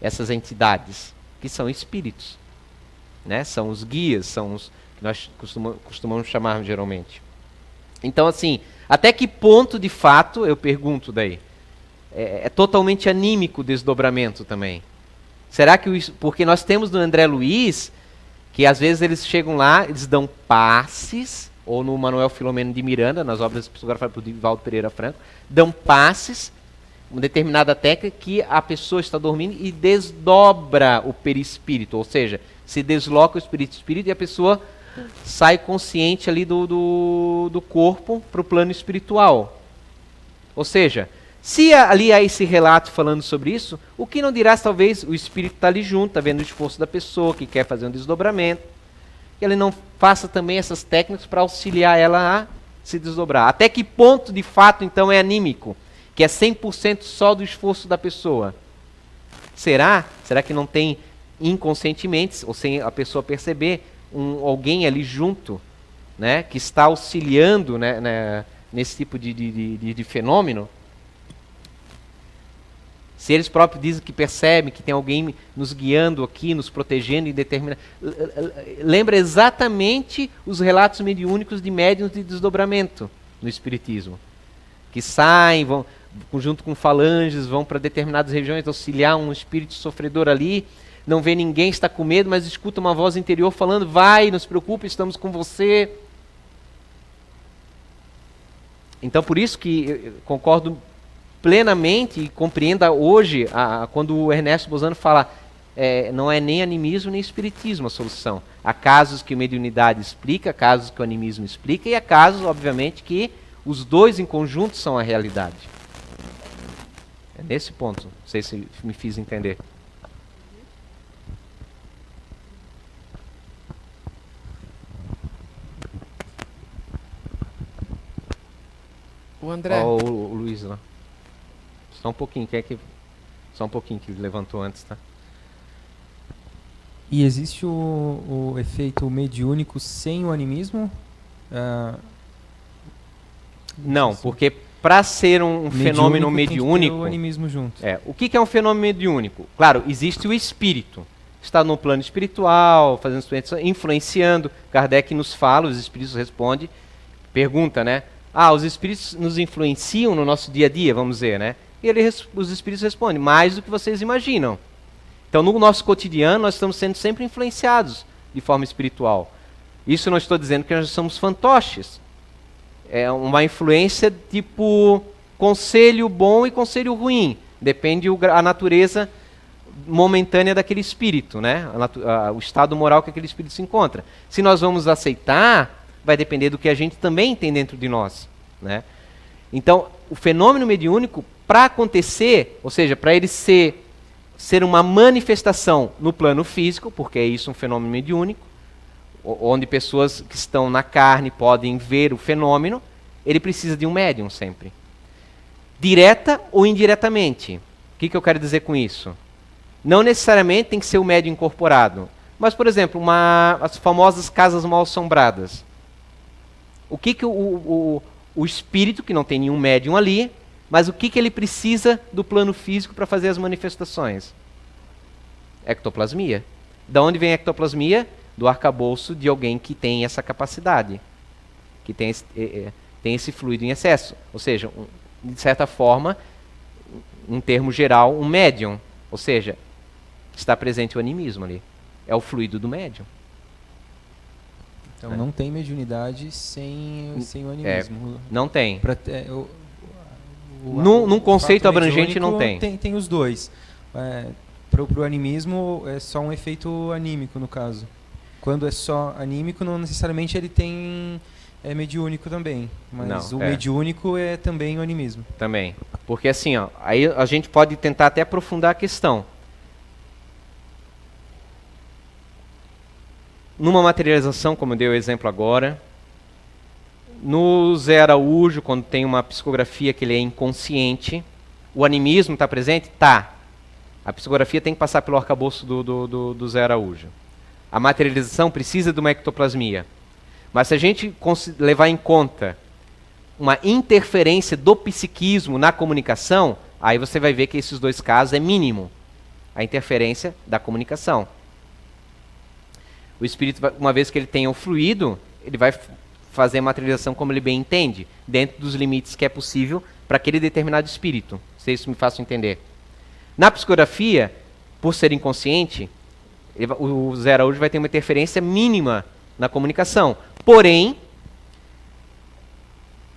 essas entidades, que são espíritos. Né? São os guias, são os que nós costumamos chamar geralmente. Então, assim, até que ponto, de fato, eu pergunto daí, é totalmente anímico o desdobramento também? Será que porque nós temos no André Luiz, que às vezes eles chegam lá, eles dão passes, ou no Manuel Filomeno de Miranda, nas obras psicografadas por Divaldo Pereira Franco, dão passes, uma determinada técnica que a pessoa está dormindo e desdobra o perispírito, ou seja, se desloca o espírito e a pessoa sai consciente ali do corpo para o plano espiritual. Ou seja, se ali há esse relato falando sobre isso, o que não dirá se talvez o espírito está ali junto, está vendo o esforço da pessoa que quer fazer um desdobramento, que ele não faça também essas técnicas para auxiliar ela a se desdobrar. Até que ponto de fato então é anímico, que é 100% só do esforço da pessoa? Será que não tem inconscientemente, ou sem a pessoa perceber, alguém ali junto, né, que está auxiliando, né, nesse tipo de fenômeno? Se eles próprios dizem que percebem que tem alguém nos guiando aqui, nos protegendo em determinado... Lembra exatamente os relatos mediúnicos de médiuns de desdobramento no Espiritismo. Que saem, vão junto com falanges, vão para determinadas regiões auxiliar um espírito sofredor ali, não vê ninguém, está com medo, mas escuta uma voz interior falando, vai, não se preocupe, estamos com você. Então, por isso que eu concordo plenamente e compreenda hoje, quando o Ernesto Bozano fala, não é nem animismo nem espiritismo a solução. Há casos que a mediunidade explica, casos que o animismo explica, e há casos, obviamente, que os dois em conjunto são a realidade. É nesse ponto, não sei se me fiz entender. O André. Ó, o Luiz lá. Só um pouquinho, só um pouquinho que ele levantou antes, tá? E existe o efeito mediúnico sem o animismo? Não, porque para ser um fenômeno mediúnico... Tem que ter o animismo junto. O que é um fenômeno mediúnico? Claro, existe o espírito. Está no plano espiritual, fazendo influenciando. Kardec nos fala, os espíritos respondem. Pergunta, né? Os espíritos nos influenciam no nosso dia a dia, vamos dizer, né? E os espíritos respondem, mais do que vocês imaginam. Então, no nosso cotidiano, nós estamos sendo sempre influenciados de forma espiritual. Isso não estou dizendo que nós somos fantoches. É uma influência tipo conselho bom e conselho ruim. Depende a natureza momentânea daquele espírito, né? O estado moral que aquele espírito se encontra. Se nós vamos aceitar, vai depender do que a gente também tem dentro de nós, né? Então, o fenômeno mediúnico, para acontecer, ou seja, para ele ser uma manifestação no plano físico, porque é isso um fenômeno mediúnico, onde pessoas que estão na carne podem ver o fenômeno, ele precisa de um médium sempre. Direta ou indiretamente. O que eu quero dizer com isso? Não necessariamente tem que ser o médium incorporado. Mas, por exemplo, as famosas casas mal-assombradas. O que o espírito, que não tem nenhum médium ali, mas o que ele precisa do plano físico para fazer as manifestações? Ectoplasmia. Da onde vem a ectoplasmia? Do arcabouço de alguém que tem essa capacidade, que tem esse fluido em excesso. Ou seja, de certa forma, em termo geral, um médium. Ou seja, está presente o animismo ali. É o fluido do médium. Então não tem mediunidade sem o animismo. Não tem. Num conceito abrangente não tem. Tem os dois. Para o animismo é só um efeito anímico, no caso. Quando é só anímico, não necessariamente ele tem mediúnico também. Mas mediúnico é também o animismo. Também. Porque assim, aí a gente pode tentar até aprofundar a questão. Numa materialização, como eu dei o exemplo agora, no Zé Araújo, quando tem uma psicografia que ele é inconsciente, o animismo está presente? Tá. A psicografia tem que passar pelo arcabouço do Zé Araújo. A materialização precisa de uma ectoplasmia. Mas se a gente levar em conta uma interferência do psiquismo na comunicação, aí você vai ver que esses dois casos é mínimo. A interferência da comunicação. O espírito, uma vez que ele tenha o fluido, ele vai fazer a materialização como ele bem entende, dentro dos limites que é possível para aquele determinado espírito. Se isso me faço entender. Na psicografia, por ser inconsciente, o Zé Araújo vai ter uma interferência mínima na comunicação. Porém,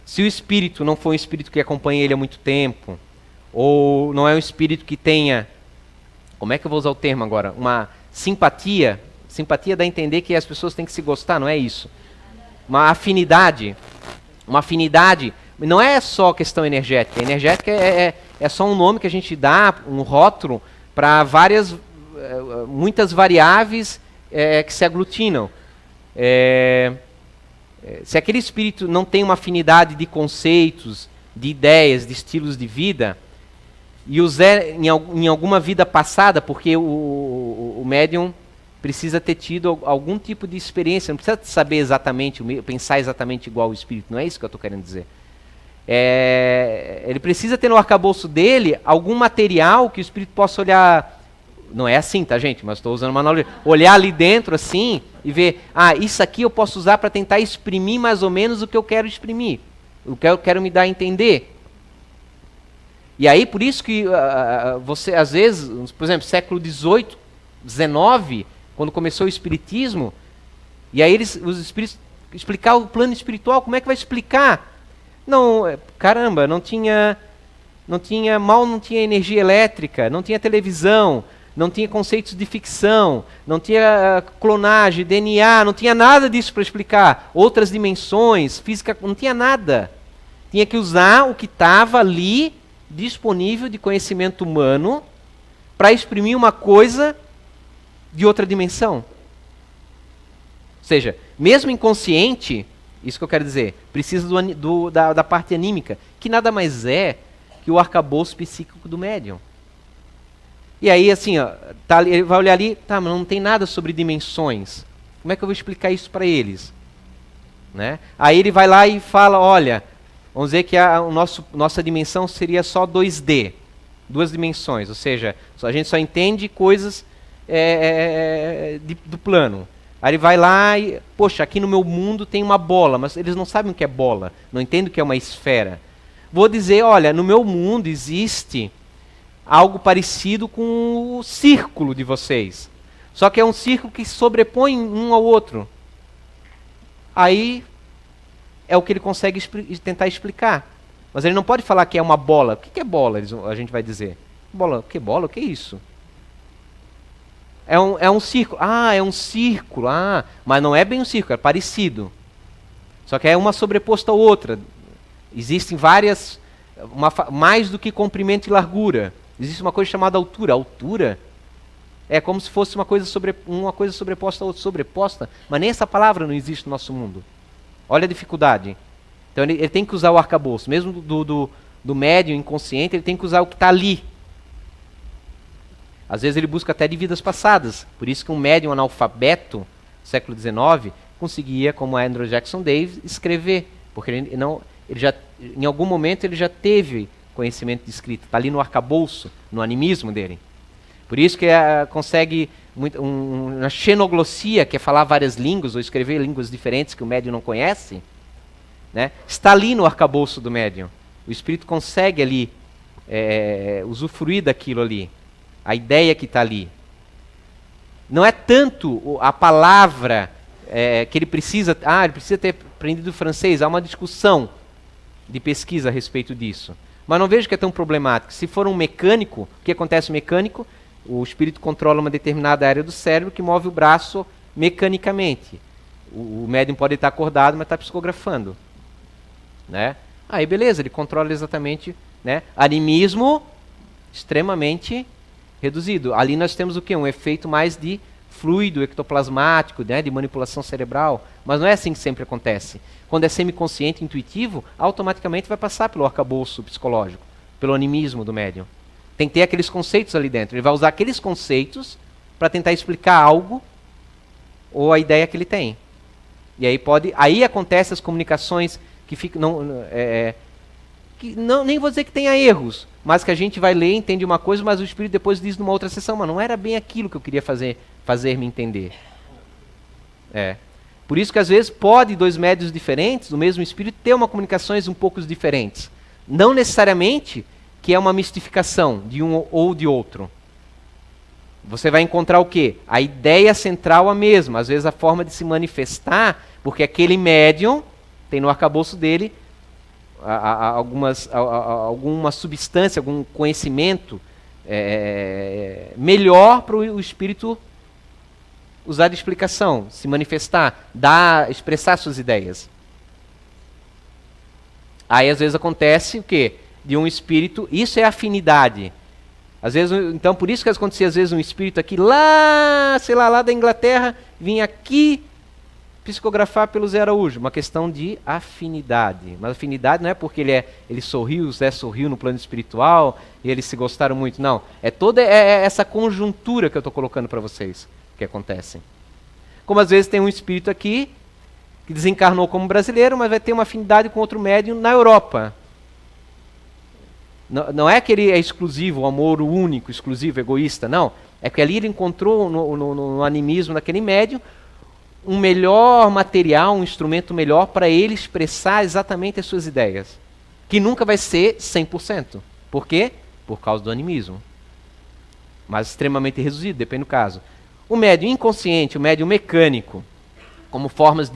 se o espírito não for um espírito que acompanha ele há muito tempo, ou não é um espírito que tenha, como é que eu vou usar o termo agora? Uma simpatia dá a entender que as pessoas têm que se gostar, não é isso. Uma afinidade, não é só questão energética. A energética é só um nome que a gente dá, um rótulo, para muitas variáveis que se aglutinam. Se aquele espírito não tem uma afinidade de conceitos, de ideias, de estilos de vida, e o Zé, em alguma vida passada, porque o médium precisa ter tido algum tipo de experiência, não precisa saber exatamente, pensar exatamente igual o espírito, não é isso que eu estou querendo dizer. Ele precisa ter no arcabouço dele algum material que o espírito possa olhar. Não é assim, tá, gente? Mas estou usando uma analogia. Olhar ali dentro assim e ver, isso aqui eu posso usar para tentar exprimir mais ou menos o que eu quero exprimir, o que eu quero me dar a entender. E aí, por isso que você, às vezes, por exemplo, século XVIII, XIX, quando começou o espiritismo, e aí os espíritos explicar o plano espiritual, como é que vai explicar? Não, caramba, não tinha energia elétrica, não tinha televisão, não tinha conceitos de ficção, não tinha clonagem, DNA, não tinha nada disso para explicar. Outras dimensões, física, não tinha nada. Tinha que usar o que estava ali disponível de conhecimento humano para exprimir uma coisa de outra dimensão. Ou seja, mesmo inconsciente, Isso que eu quero dizer. Precisa da parte anímica, que nada mais é que o arcabouço psíquico do médium. E aí, assim, ó, ele vai olhar ali, tá, mas não tem nada sobre dimensões. Como é que eu vou explicar isso para eles? Né? Aí ele vai lá e fala, olha, vamos dizer que nossa dimensão seria só 2D, 2 dimensões, ou seja, a gente só entende coisas do plano. Aí ele vai lá e, poxa, aqui no meu mundo tem uma bola, mas eles não sabem o que é bola, não entendem o que é uma esfera. Vou dizer, olha, no meu mundo existe algo parecido com o círculo de vocês. Só que é um círculo que sobrepõe um ao outro. Aí é o que ele consegue tentar explicar. Mas ele não pode falar que é uma bola. O que é bola? A gente vai dizer. Bola? O que é bola? O que é isso? É um círculo. Ah, é um círculo. Ah, mas não é bem um círculo, é parecido. Só que é uma sobreposta à outra. Existem várias, mais do que comprimento e largura. Existe uma coisa chamada altura. Altura é como se fosse uma coisa sobreposta a outra, sobreposta, mas nem essa palavra não existe no nosso mundo. Olha a dificuldade. Então ele tem que usar o arcabouço. Mesmo do médium inconsciente, ele tem que usar o que está ali. Às vezes ele busca até de vidas passadas. Por isso que um médium analfabeto, no século XIX, conseguia, como Andrew Jackson Davis, escrever. Porque em algum momento ele já teve conhecimento de escrita. Está ali no arcabouço, no animismo dele. Por isso que consegue uma xenoglossia, que é falar várias línguas ou escrever línguas diferentes que o médium não conhece, né? Está ali no arcabouço do médium. O espírito consegue ali usufruir daquilo ali. A ideia que está ali. Não é tanto a palavra que ele precisa... ele precisa ter aprendido francês. Há uma discussão de pesquisa a respeito disso. Mas não vejo que é tão problemático. Se for um mecânico, o que acontece no mecânico? O espírito controla uma determinada área do cérebro que move o braço mecanicamente. O médium pode estar acordado, mas está psicografando. Né? Aí beleza, ele controla exatamente, né? Animismo extremamente reduzido. Ali nós temos o quê? Um efeito mais de fluido ectoplasmático, né? De manipulação cerebral. Mas não é assim que sempre acontece. Quando é semiconsciente, intuitivo, automaticamente vai passar pelo arcabouço psicológico, pelo animismo do médium. Tem que ter aqueles conceitos ali dentro. Ele vai usar aqueles conceitos para tentar explicar algo ou a ideia que ele tem. E aí acontecem as comunicações que ficam... nem vou dizer que tenha erros, mas que a gente vai ler, entende uma coisa, mas o espírito depois diz numa outra sessão, mas não era bem aquilo que eu queria fazer-me entender. Por isso que às vezes pode 2 médiuns diferentes, do mesmo espírito, ter uma comunicações um pouco diferentes. Não necessariamente que é uma mistificação de um ou de outro. Você vai encontrar o quê? A ideia central a mesma, às vezes a forma de se manifestar, porque aquele médium tem no arcabouço dele alguma substância, algum conhecimento melhor para o espírito usar de explicação, se manifestar, expressar suas ideias. Aí às vezes acontece o quê? De um espírito, isso é afinidade. Às vezes, então por isso que acontecia às vezes um espírito aqui lá, sei lá da Inglaterra, vinha aqui psicografar pelo Zé Araújo, uma questão de afinidade. Mas afinidade não é porque ele sorriu, o Zé sorriu no plano espiritual e eles se gostaram muito, não. É toda essa conjuntura que eu estou colocando para vocês que acontece. Como às vezes tem um espírito aqui que desencarnou como brasileiro, mas vai ter uma afinidade com outro médium na Europa. Não é que ele é exclusivo, o amor único, exclusivo, egoísta, não. É que ali ele encontrou no animismo daquele médium um melhor material, um instrumento melhor para ele expressar exatamente as suas ideias. Que nunca vai ser 100%. Por quê? Por causa do animismo. Mas extremamente reduzido, depende do caso. O médium inconsciente, o médium mecânico, como formas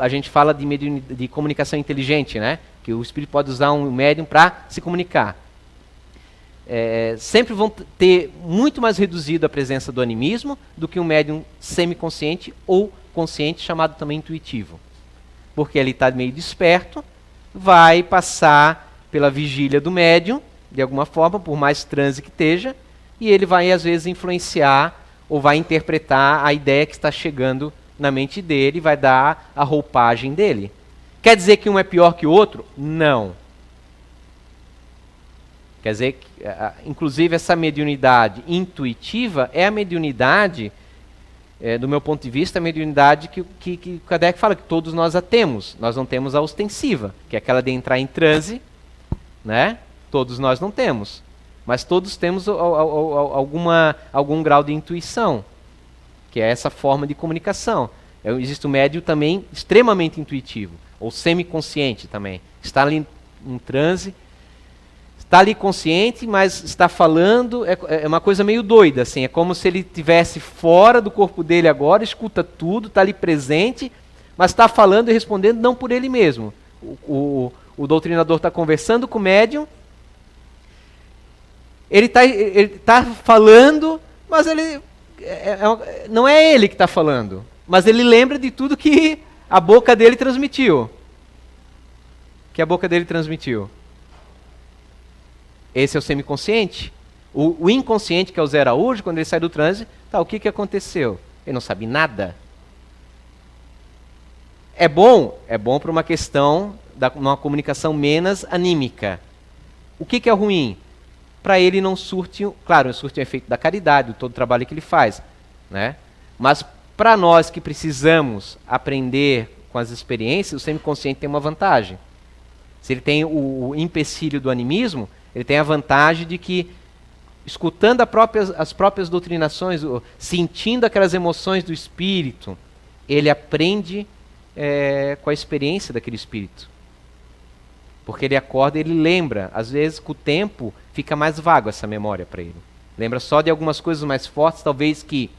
a gente fala de comunicação inteligente, né? Que o espírito pode usar um médium para se comunicar. Sempre vão ter muito mais reduzido a presença do animismo do que um médium semiconsciente ou consciente, chamado também intuitivo. Porque ele está meio desperto, vai passar pela vigília do médium, de alguma forma, por mais transe que esteja, e ele vai às vezes influenciar ou vai interpretar a ideia que está chegando na mente dele, vai dar a roupagem dele. Quer dizer que um é pior que o outro? Não. Quer dizer que, inclusive, essa mediunidade intuitiva é a mediunidade, do meu ponto de vista, a mediunidade que Kardec fala que todos nós a temos. Nós não temos a ostensiva, que é aquela de entrar em transe, né? Todos nós não temos. Mas todos temos algum grau de intuição, que é essa forma de comunicação. Existe um médium também extremamente intuitivo, ou semiconsciente também. Está ali em transe, está ali consciente, mas está falando, é uma coisa meio doida, assim, é como se ele estivesse fora do corpo dele agora, escuta tudo, está ali presente, mas está falando e respondendo não por ele mesmo. O doutrinador está conversando com o médium, ele tá falando, mas não é ele que está falando, mas ele lembra de tudo que a boca dele transmitiu. Esse é o semiconsciente. O inconsciente, que é o Zé Araújo, quando ele sai do transe, o que aconteceu? Ele não sabe nada. É bom para uma questão uma comunicação menos anímica. O que é ruim? Para ele não surte, claro, surte o efeito da caridade, todo o trabalho que ele faz, né? Mas para nós que precisamos aprender com as experiências, o semiconsciente tem uma vantagem. Se ele tem o empecilho do animismo, ele tem a vantagem de que, escutando as próprias doutrinações, sentindo aquelas emoções do espírito, ele aprende com a experiência daquele espírito. Porque ele acorda e ele lembra. Às vezes, com o tempo, fica mais vago essa memória para ele. Lembra só de algumas coisas mais fortes, talvez que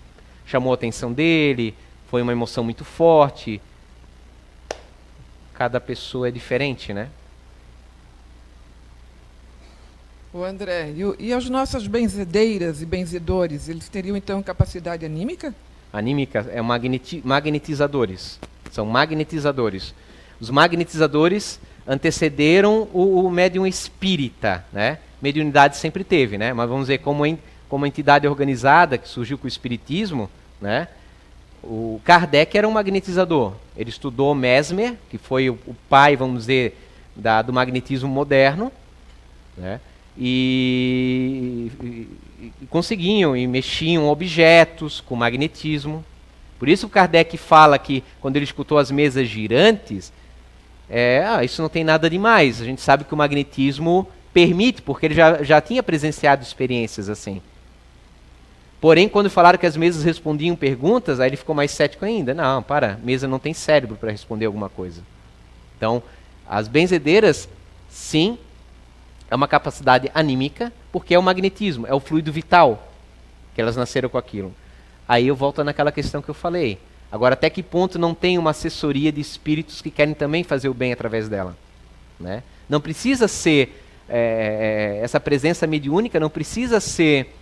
chamou a atenção dele, foi uma emoção muito forte. Cada pessoa é diferente, né? O André, e as nossas benzedeiras e benzedores, eles teriam então capacidade anímica? Anímica é magnetizadores. São magnetizadores. Os magnetizadores antecederam o médium espírita, né? Mediunidade sempre teve, né? Mas vamos dizer, como entidade organizada que surgiu com o espiritismo, né? O Kardec era um magnetizador. Ele estudou Mesmer, que foi o pai, vamos dizer, do magnetismo moderno, né? E conseguiam e mexiam objetos com magnetismo. Por isso o Kardec fala que, quando ele escutou as mesas girantes, isso não tem nada demais. A gente sabe que o magnetismo permite, porque ele já tinha presenciado experiências assim. Porém, quando falaram que as mesas respondiam perguntas, aí ele ficou mais cético ainda. Não, mesa não tem cérebro para responder alguma coisa. Então, as benzedeiras, sim, é uma capacidade anímica, porque é o magnetismo, é o fluido vital, que elas nasceram com aquilo. Aí eu volto naquela questão que eu falei. Agora, até que ponto não tem uma assessoria de espíritos que querem também fazer o bem através dela? Né? Não precisa ser, essa presença mediúnica não precisa ser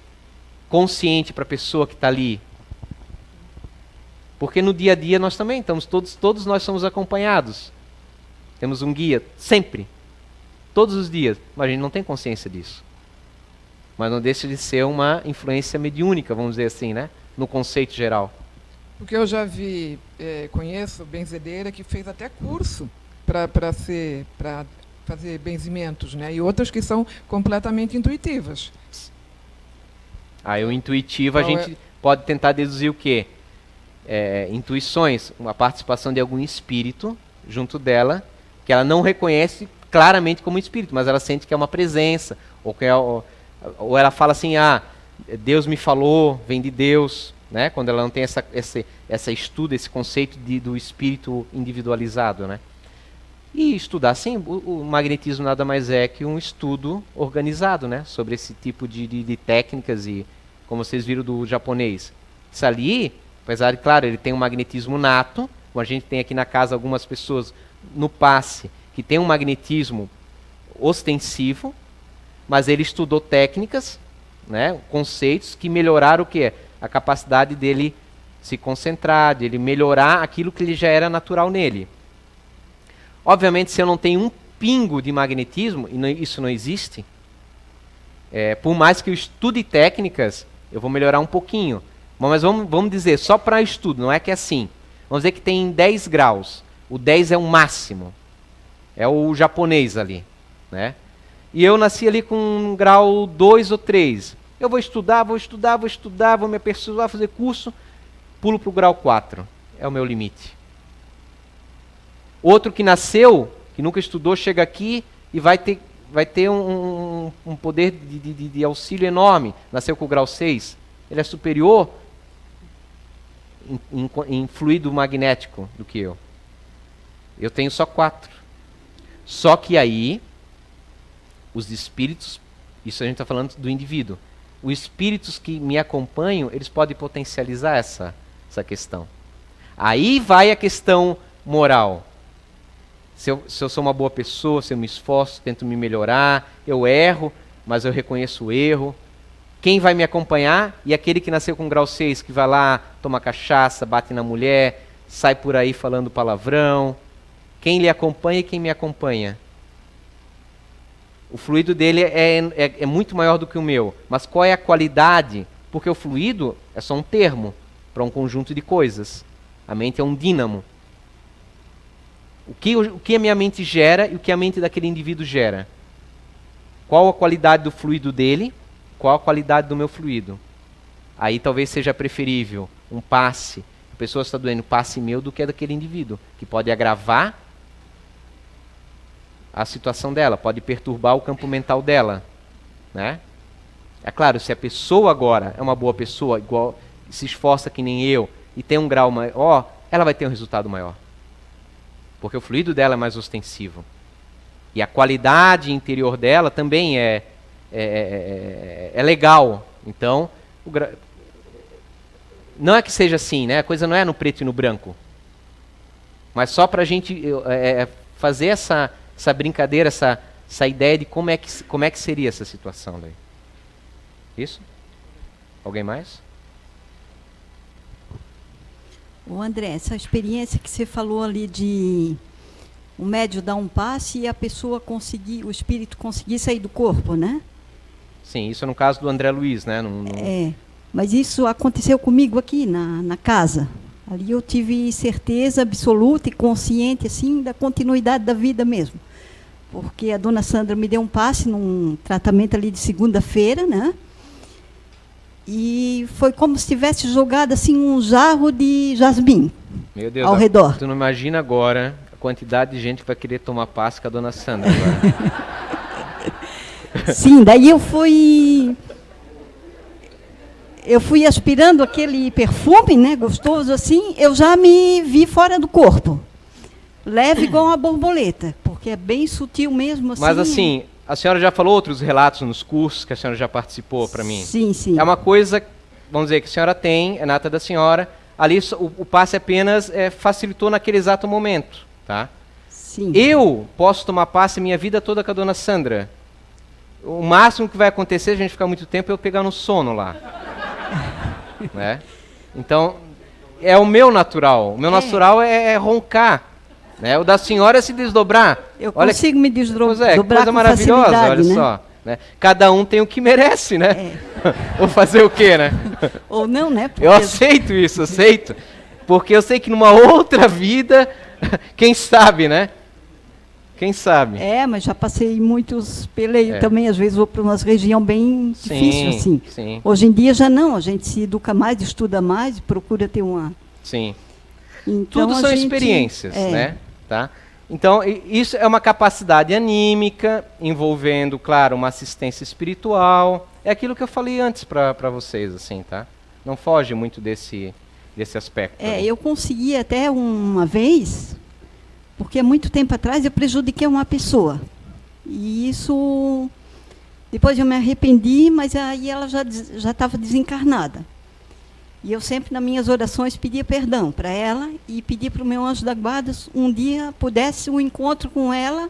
consciente para a pessoa que está ali. Porque no dia a dia nós também estamos, todos nós somos acompanhados. Temos um guia, sempre. Todos os dias. Mas a gente não tem consciência disso. Mas não deixa de ser uma influência mediúnica, vamos dizer assim, né? No conceito geral. Porque eu já vi, conheço benzedeira que fez até curso para fazer benzimentos, né? E outras que são completamente intuitivas. Aí o intuitivo a gente pode tentar deduzir o quê? Intuições, uma participação de algum espírito junto dela, que ela não reconhece claramente como espírito, mas ela sente que é uma presença, ou ela fala assim, Deus me falou, vem de Deus, né? Quando ela não tem esse estudo, esse conceito do espírito individualizado, né? E estudar, sim, o magnetismo nada mais é que um estudo organizado, né? Sobre esse tipo de técnicas e, como vocês viram do japonês. Isso ali, apesar de, claro, ele tem um magnetismo nato, como a gente tem aqui na casa algumas pessoas no passe, que tem um magnetismo ostensivo, mas ele estudou técnicas, né, conceitos que melhoraram o quê? A capacidade dele se concentrar, de ele melhorar aquilo que ele já era natural nele. Obviamente, se eu não tenho um pingo de magnetismo, e isso não existe, por mais que eu estude técnicas, eu vou melhorar um pouquinho. Mas vamos dizer, só para estudo, não é que é assim. Vamos dizer que tem 10 graus. O 10 é o máximo. É o japonês ali, né? E eu nasci ali com um grau 2 ou 3. Eu vou estudar, vou me aperfeiçoar, fazer curso, pulo para o grau 4. É o meu limite. Outro que nasceu, que nunca estudou, chega aqui e vai ter um poder de auxílio enorme. Nasceu com o grau 6. Ele é superior em fluido magnético do que eu. Eu tenho só 4. Só que aí, os espíritos, isso a gente está falando do indivíduo, os espíritos que me acompanham, eles podem potencializar essa questão. Aí vai a questão moral. Se eu sou uma boa pessoa, se eu me esforço, tento me melhorar, eu erro, mas eu reconheço o erro. Quem vai me acompanhar? E aquele que nasceu com grau 6, que vai lá, toma cachaça, bate na mulher, sai por aí falando palavrão. Quem lhe acompanha e quem me acompanha? O fluido dele é muito maior do que o meu. Mas qual é a qualidade? Porque o fluido é só um termo para um conjunto de coisas. A mente é um dínamo. O que a minha mente gera e o que a mente daquele indivíduo gera? Qual a qualidade do fluido dele? Qual a qualidade do meu fluido? Aí talvez seja preferível um passe. A pessoa está doendo passe meu do que a daquele indivíduo, que pode agravar a situação dela, pode perturbar o campo mental dela, né? É claro, se a pessoa agora é uma boa pessoa, igual se esforça que nem eu, e tem um grau maior, ela vai ter um resultado maior. Porque o fluido dela é mais ostensivo. E a qualidade interior dela também é legal. Então, não é que seja assim, né? A coisa não é no preto e no branco. Mas só para a gente fazer essa brincadeira, essa ideia de como é que seria essa situação daí. Isso? Alguém mais? Ô André, essa experiência que você falou ali de o médium dar um passe e a pessoa conseguir, o espírito conseguir sair do corpo, né? Sim, isso é no caso do André Luiz, né? Mas isso aconteceu comigo aqui na casa. Ali eu tive certeza absoluta e consciente, assim, da continuidade da vida mesmo. Porque a dona Sandra me deu um passe num tratamento ali de segunda-feira, né? E foi como se tivesse jogado, assim, um jarro de jasmim ao redor. Tu não imagina agora a quantidade de gente que vai querer tomar passe com a dona Sandra agora. Sim, daí eu fui aspirando aquele perfume, né, gostoso assim, eu já me vi fora do corpo. Leve igual uma borboleta, porque é bem sutil mesmo assim. Mas assim, a senhora já falou outros relatos nos cursos que a senhora já participou para mim? Sim, sim. É uma coisa, vamos dizer, que a senhora tem, é nata da senhora, ali o passe apenas facilitou naquele exato momento, tá? Sim. Eu posso tomar passe minha vida toda com a dona Sandra. O máximo que vai acontecer, a gente ficar muito tempo, é eu pegar no sono lá. Né? Então, é o meu natural. O meu natural é roncar. Né? O da senhora é se desdobrar. Eu consigo me desdobrar coisa maravilhosa, olha, né? Só. Né? Cada um tem o que merece, né? Ou fazer o quê, né? Ou não, né? Porque... Eu aceito isso, aceito. Porque eu sei que numa outra vida, quem sabe, né? Quem sabe? Mas já passei muitos peleios também, às vezes vou para uma região bem difícil, assim. Sim. Hoje em dia já não, a gente se educa mais, estuda mais, procura ter uma... Sim. Então, tudo são experiências, né? Tá? Então, isso é uma capacidade anímica, envolvendo, claro, uma assistência espiritual. É aquilo que eu falei antes para vocês, assim, tá? Não foge muito desse aspecto. Eu consegui até uma vez... Porque há muito tempo atrás eu prejudiquei uma pessoa. E isso... Depois eu me arrependi, mas aí ela já estava desencarnada. E eu sempre, nas minhas orações, pedia perdão para ela e pedia para o meu anjo da guarda, um dia pudesse um encontro com ela,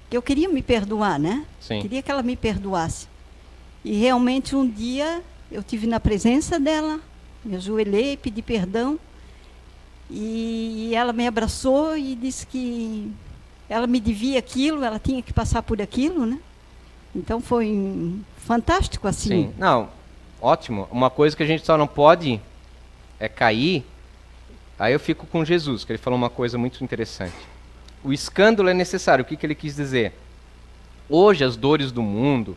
que eu queria me perdoar, né? Sim. Queria que ela me perdoasse. E realmente um dia eu tive na presença dela, me ajoelhei, pedi perdão. E ela me abraçou e disse que ela me devia aquilo, ela tinha que passar por aquilo, né? Então foi fantástico assim. Sim, não, ótimo. Uma coisa que a gente só não pode cair Aí eu fico com Jesus, que ele falou uma coisa muito interessante. O escândalo é necessário. O que ele quis dizer? Hoje as dores do mundo,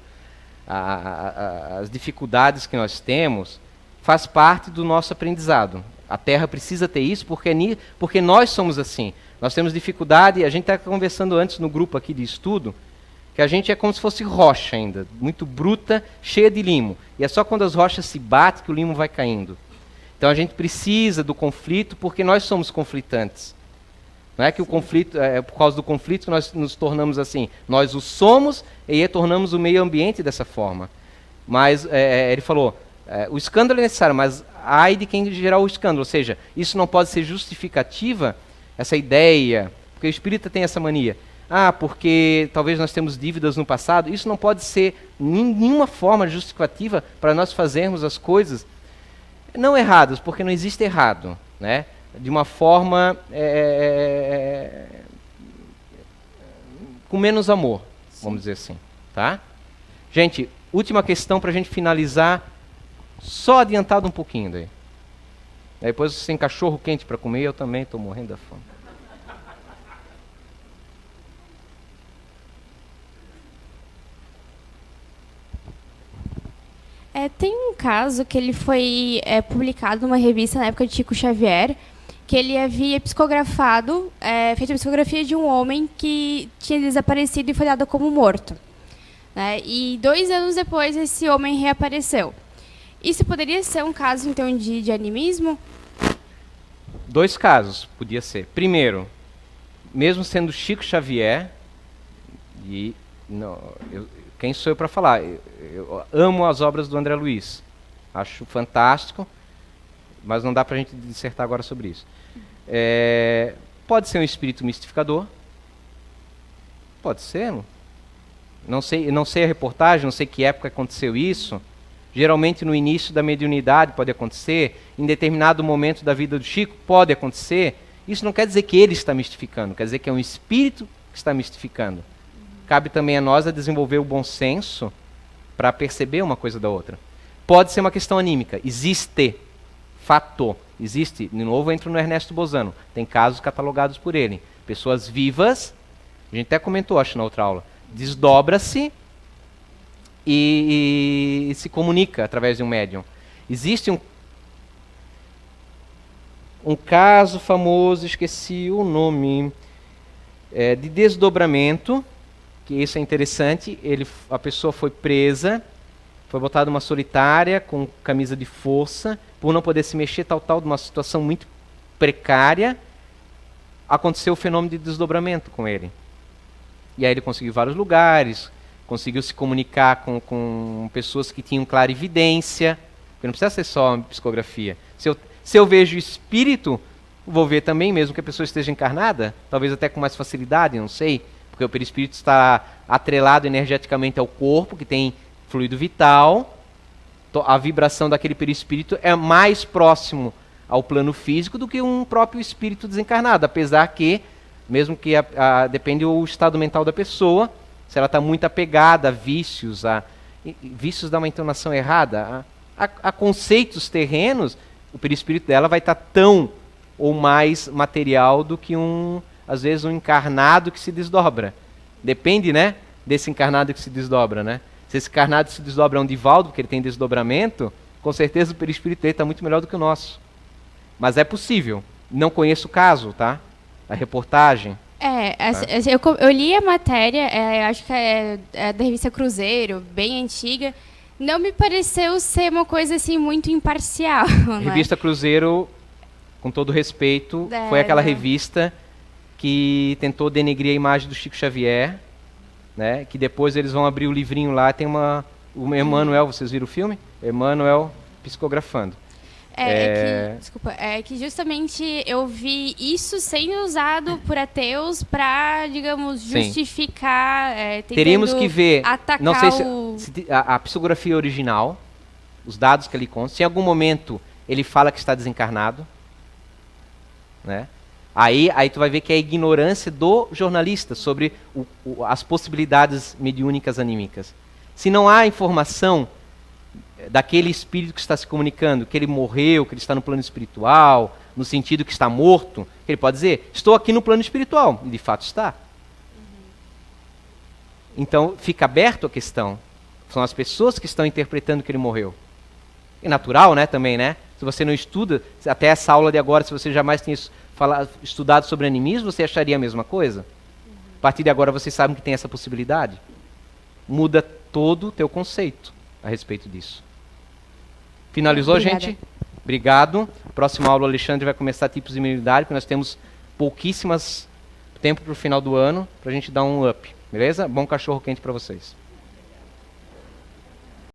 as dificuldades que nós temos, faz parte do nosso aprendizado. A Terra precisa ter isso porque nós somos assim. Nós temos dificuldade, a gente está conversando antes no grupo aqui de estudo, que a gente é como se fosse rocha ainda, muito bruta, cheia de limo. E é só quando as rochas se batem que o limo vai caindo. Então a gente precisa do conflito porque nós somos conflitantes. Não é que o conflito, é por causa do conflito que nós nos tornamos assim. Nós o somos e tornamos o meio ambiente dessa forma. Mas ele falou, o escândalo é necessário, mas ai de quem gerar o escândalo. Ou seja, isso não pode ser justificativa, essa ideia, porque o espírita tem essa mania. Porque talvez nós temos dívidas no passado. Isso não pode ser nenhuma forma justificativa para nós fazermos as coisas não erradas, porque não existe errado, né? De uma forma com menos amor, vamos dizer assim, tá? Gente, última questão para a gente finalizar, só adiantado um pouquinho daí. Depois você tem cachorro quente para comer, eu também estou morrendo da fome. Tem um caso que ele foi publicado numa revista na época de Chico Xavier, que ele havia psicografado, feito a psicografia de um homem que tinha desaparecido e foi dado como morto. Né? E 2 anos depois, esse homem reapareceu. Isso poderia ser um caso, então, de animismo? 2 casos, podia ser. Primeiro, mesmo sendo Chico Xavier, quem sou eu para falar? Eu amo as obras do André Luiz. Acho fantástico, mas não dá para a gente dissertar agora sobre isso. Pode ser um espírito mistificador. Pode ser. Não sei a reportagem, não sei que época aconteceu isso. Geralmente no início da mediunidade pode acontecer. Em determinado momento da vida do Chico pode acontecer. Isso não quer dizer que ele está mistificando. Quer dizer que é um espírito que está mistificando. Cabe também a nós a desenvolver o bom senso para perceber uma coisa da outra. Pode ser uma questão anímica. Existe. Fato. Existe. De novo, eu entro no Ernesto Bozano. Tem casos catalogados por ele. Pessoas vivas, a gente até comentou, acho, na outra aula, desdobra-se e se comunica através de um médium. Existe um caso famoso, esqueci o nome, de desdobramento, que isso é interessante. A pessoa foi presa, foi botada numa solitária com camisa de força, por não poder se mexer, tal, de uma situação muito precária. Aconteceu o fenômeno de desdobramento com ele. E aí ele conseguiu vários lugares, conseguiu se comunicar com pessoas que tinham clarividência, porque não precisa ser só psicografia. Se eu vejo espírito, vou ver também, mesmo que a pessoa esteja encarnada, talvez até com mais facilidade, não sei, porque o perispírito está atrelado energeticamente ao corpo, que tem fluido vital. A vibração daquele perispírito é mais próximo ao plano físico do que um próprio espírito desencarnado, apesar que, mesmo que depende do estado mental da pessoa, se ela está muito apegada a vícios, vícios dá uma entonação errada, a conceitos terrenos, o perispírito dela vai estar tão ou mais material do que às vezes um encarnado que se desdobra. Depende, né, desse encarnado que se desdobra, né? Se esse encarnado se desdobra a um Divaldo, porque ele tem desdobramento, com certeza o perispírito dele está muito melhor do que o nosso. Mas é possível. Não conheço o caso, tá? A reportagem. Eu li a matéria, acho que é da revista Cruzeiro, bem antiga. Não me pareceu ser uma coisa assim muito imparcial. Revista Cruzeiro, com todo respeito, foi aquela revista que tentou denegrir a imagem do Chico Xavier, né? Que depois eles vão abrir o livrinho lá, tem o Emmanuel, vocês viram o filme? Emmanuel psicografando. É que justamente eu vi isso sendo usado por ateus para, digamos, justificar, teríamos que ver, atacar não sei se a psicografia original, os dados que ele conta, se em algum momento ele fala que está desencarnado, né? Aí tu vai ver que é a ignorância do jornalista sobre as possibilidades mediúnicas anímicas. Se não há informação daquele espírito que está se comunicando, que ele morreu, que ele está no plano espiritual, no sentido que está morto, ele pode dizer, estou aqui no plano espiritual, e de fato está. Então, fica aberto a questão. São as pessoas que estão interpretando que ele morreu. É natural, né, também, né? Se você não estuda, até essa aula de agora, se você jamais tinha estudado sobre animismo, você acharia a mesma coisa? A partir de agora, vocês sabem que tem essa possibilidade. Muda todo o teu conceito a respeito disso. Finalizou, Obrigada. gente? Obrigado. Próxima aula, o Alexandre vai começar tipos de mediunidade, porque nós temos pouquíssimas tempo para o final do ano, para a gente dar um up. Beleza? Bom cachorro quente para vocês.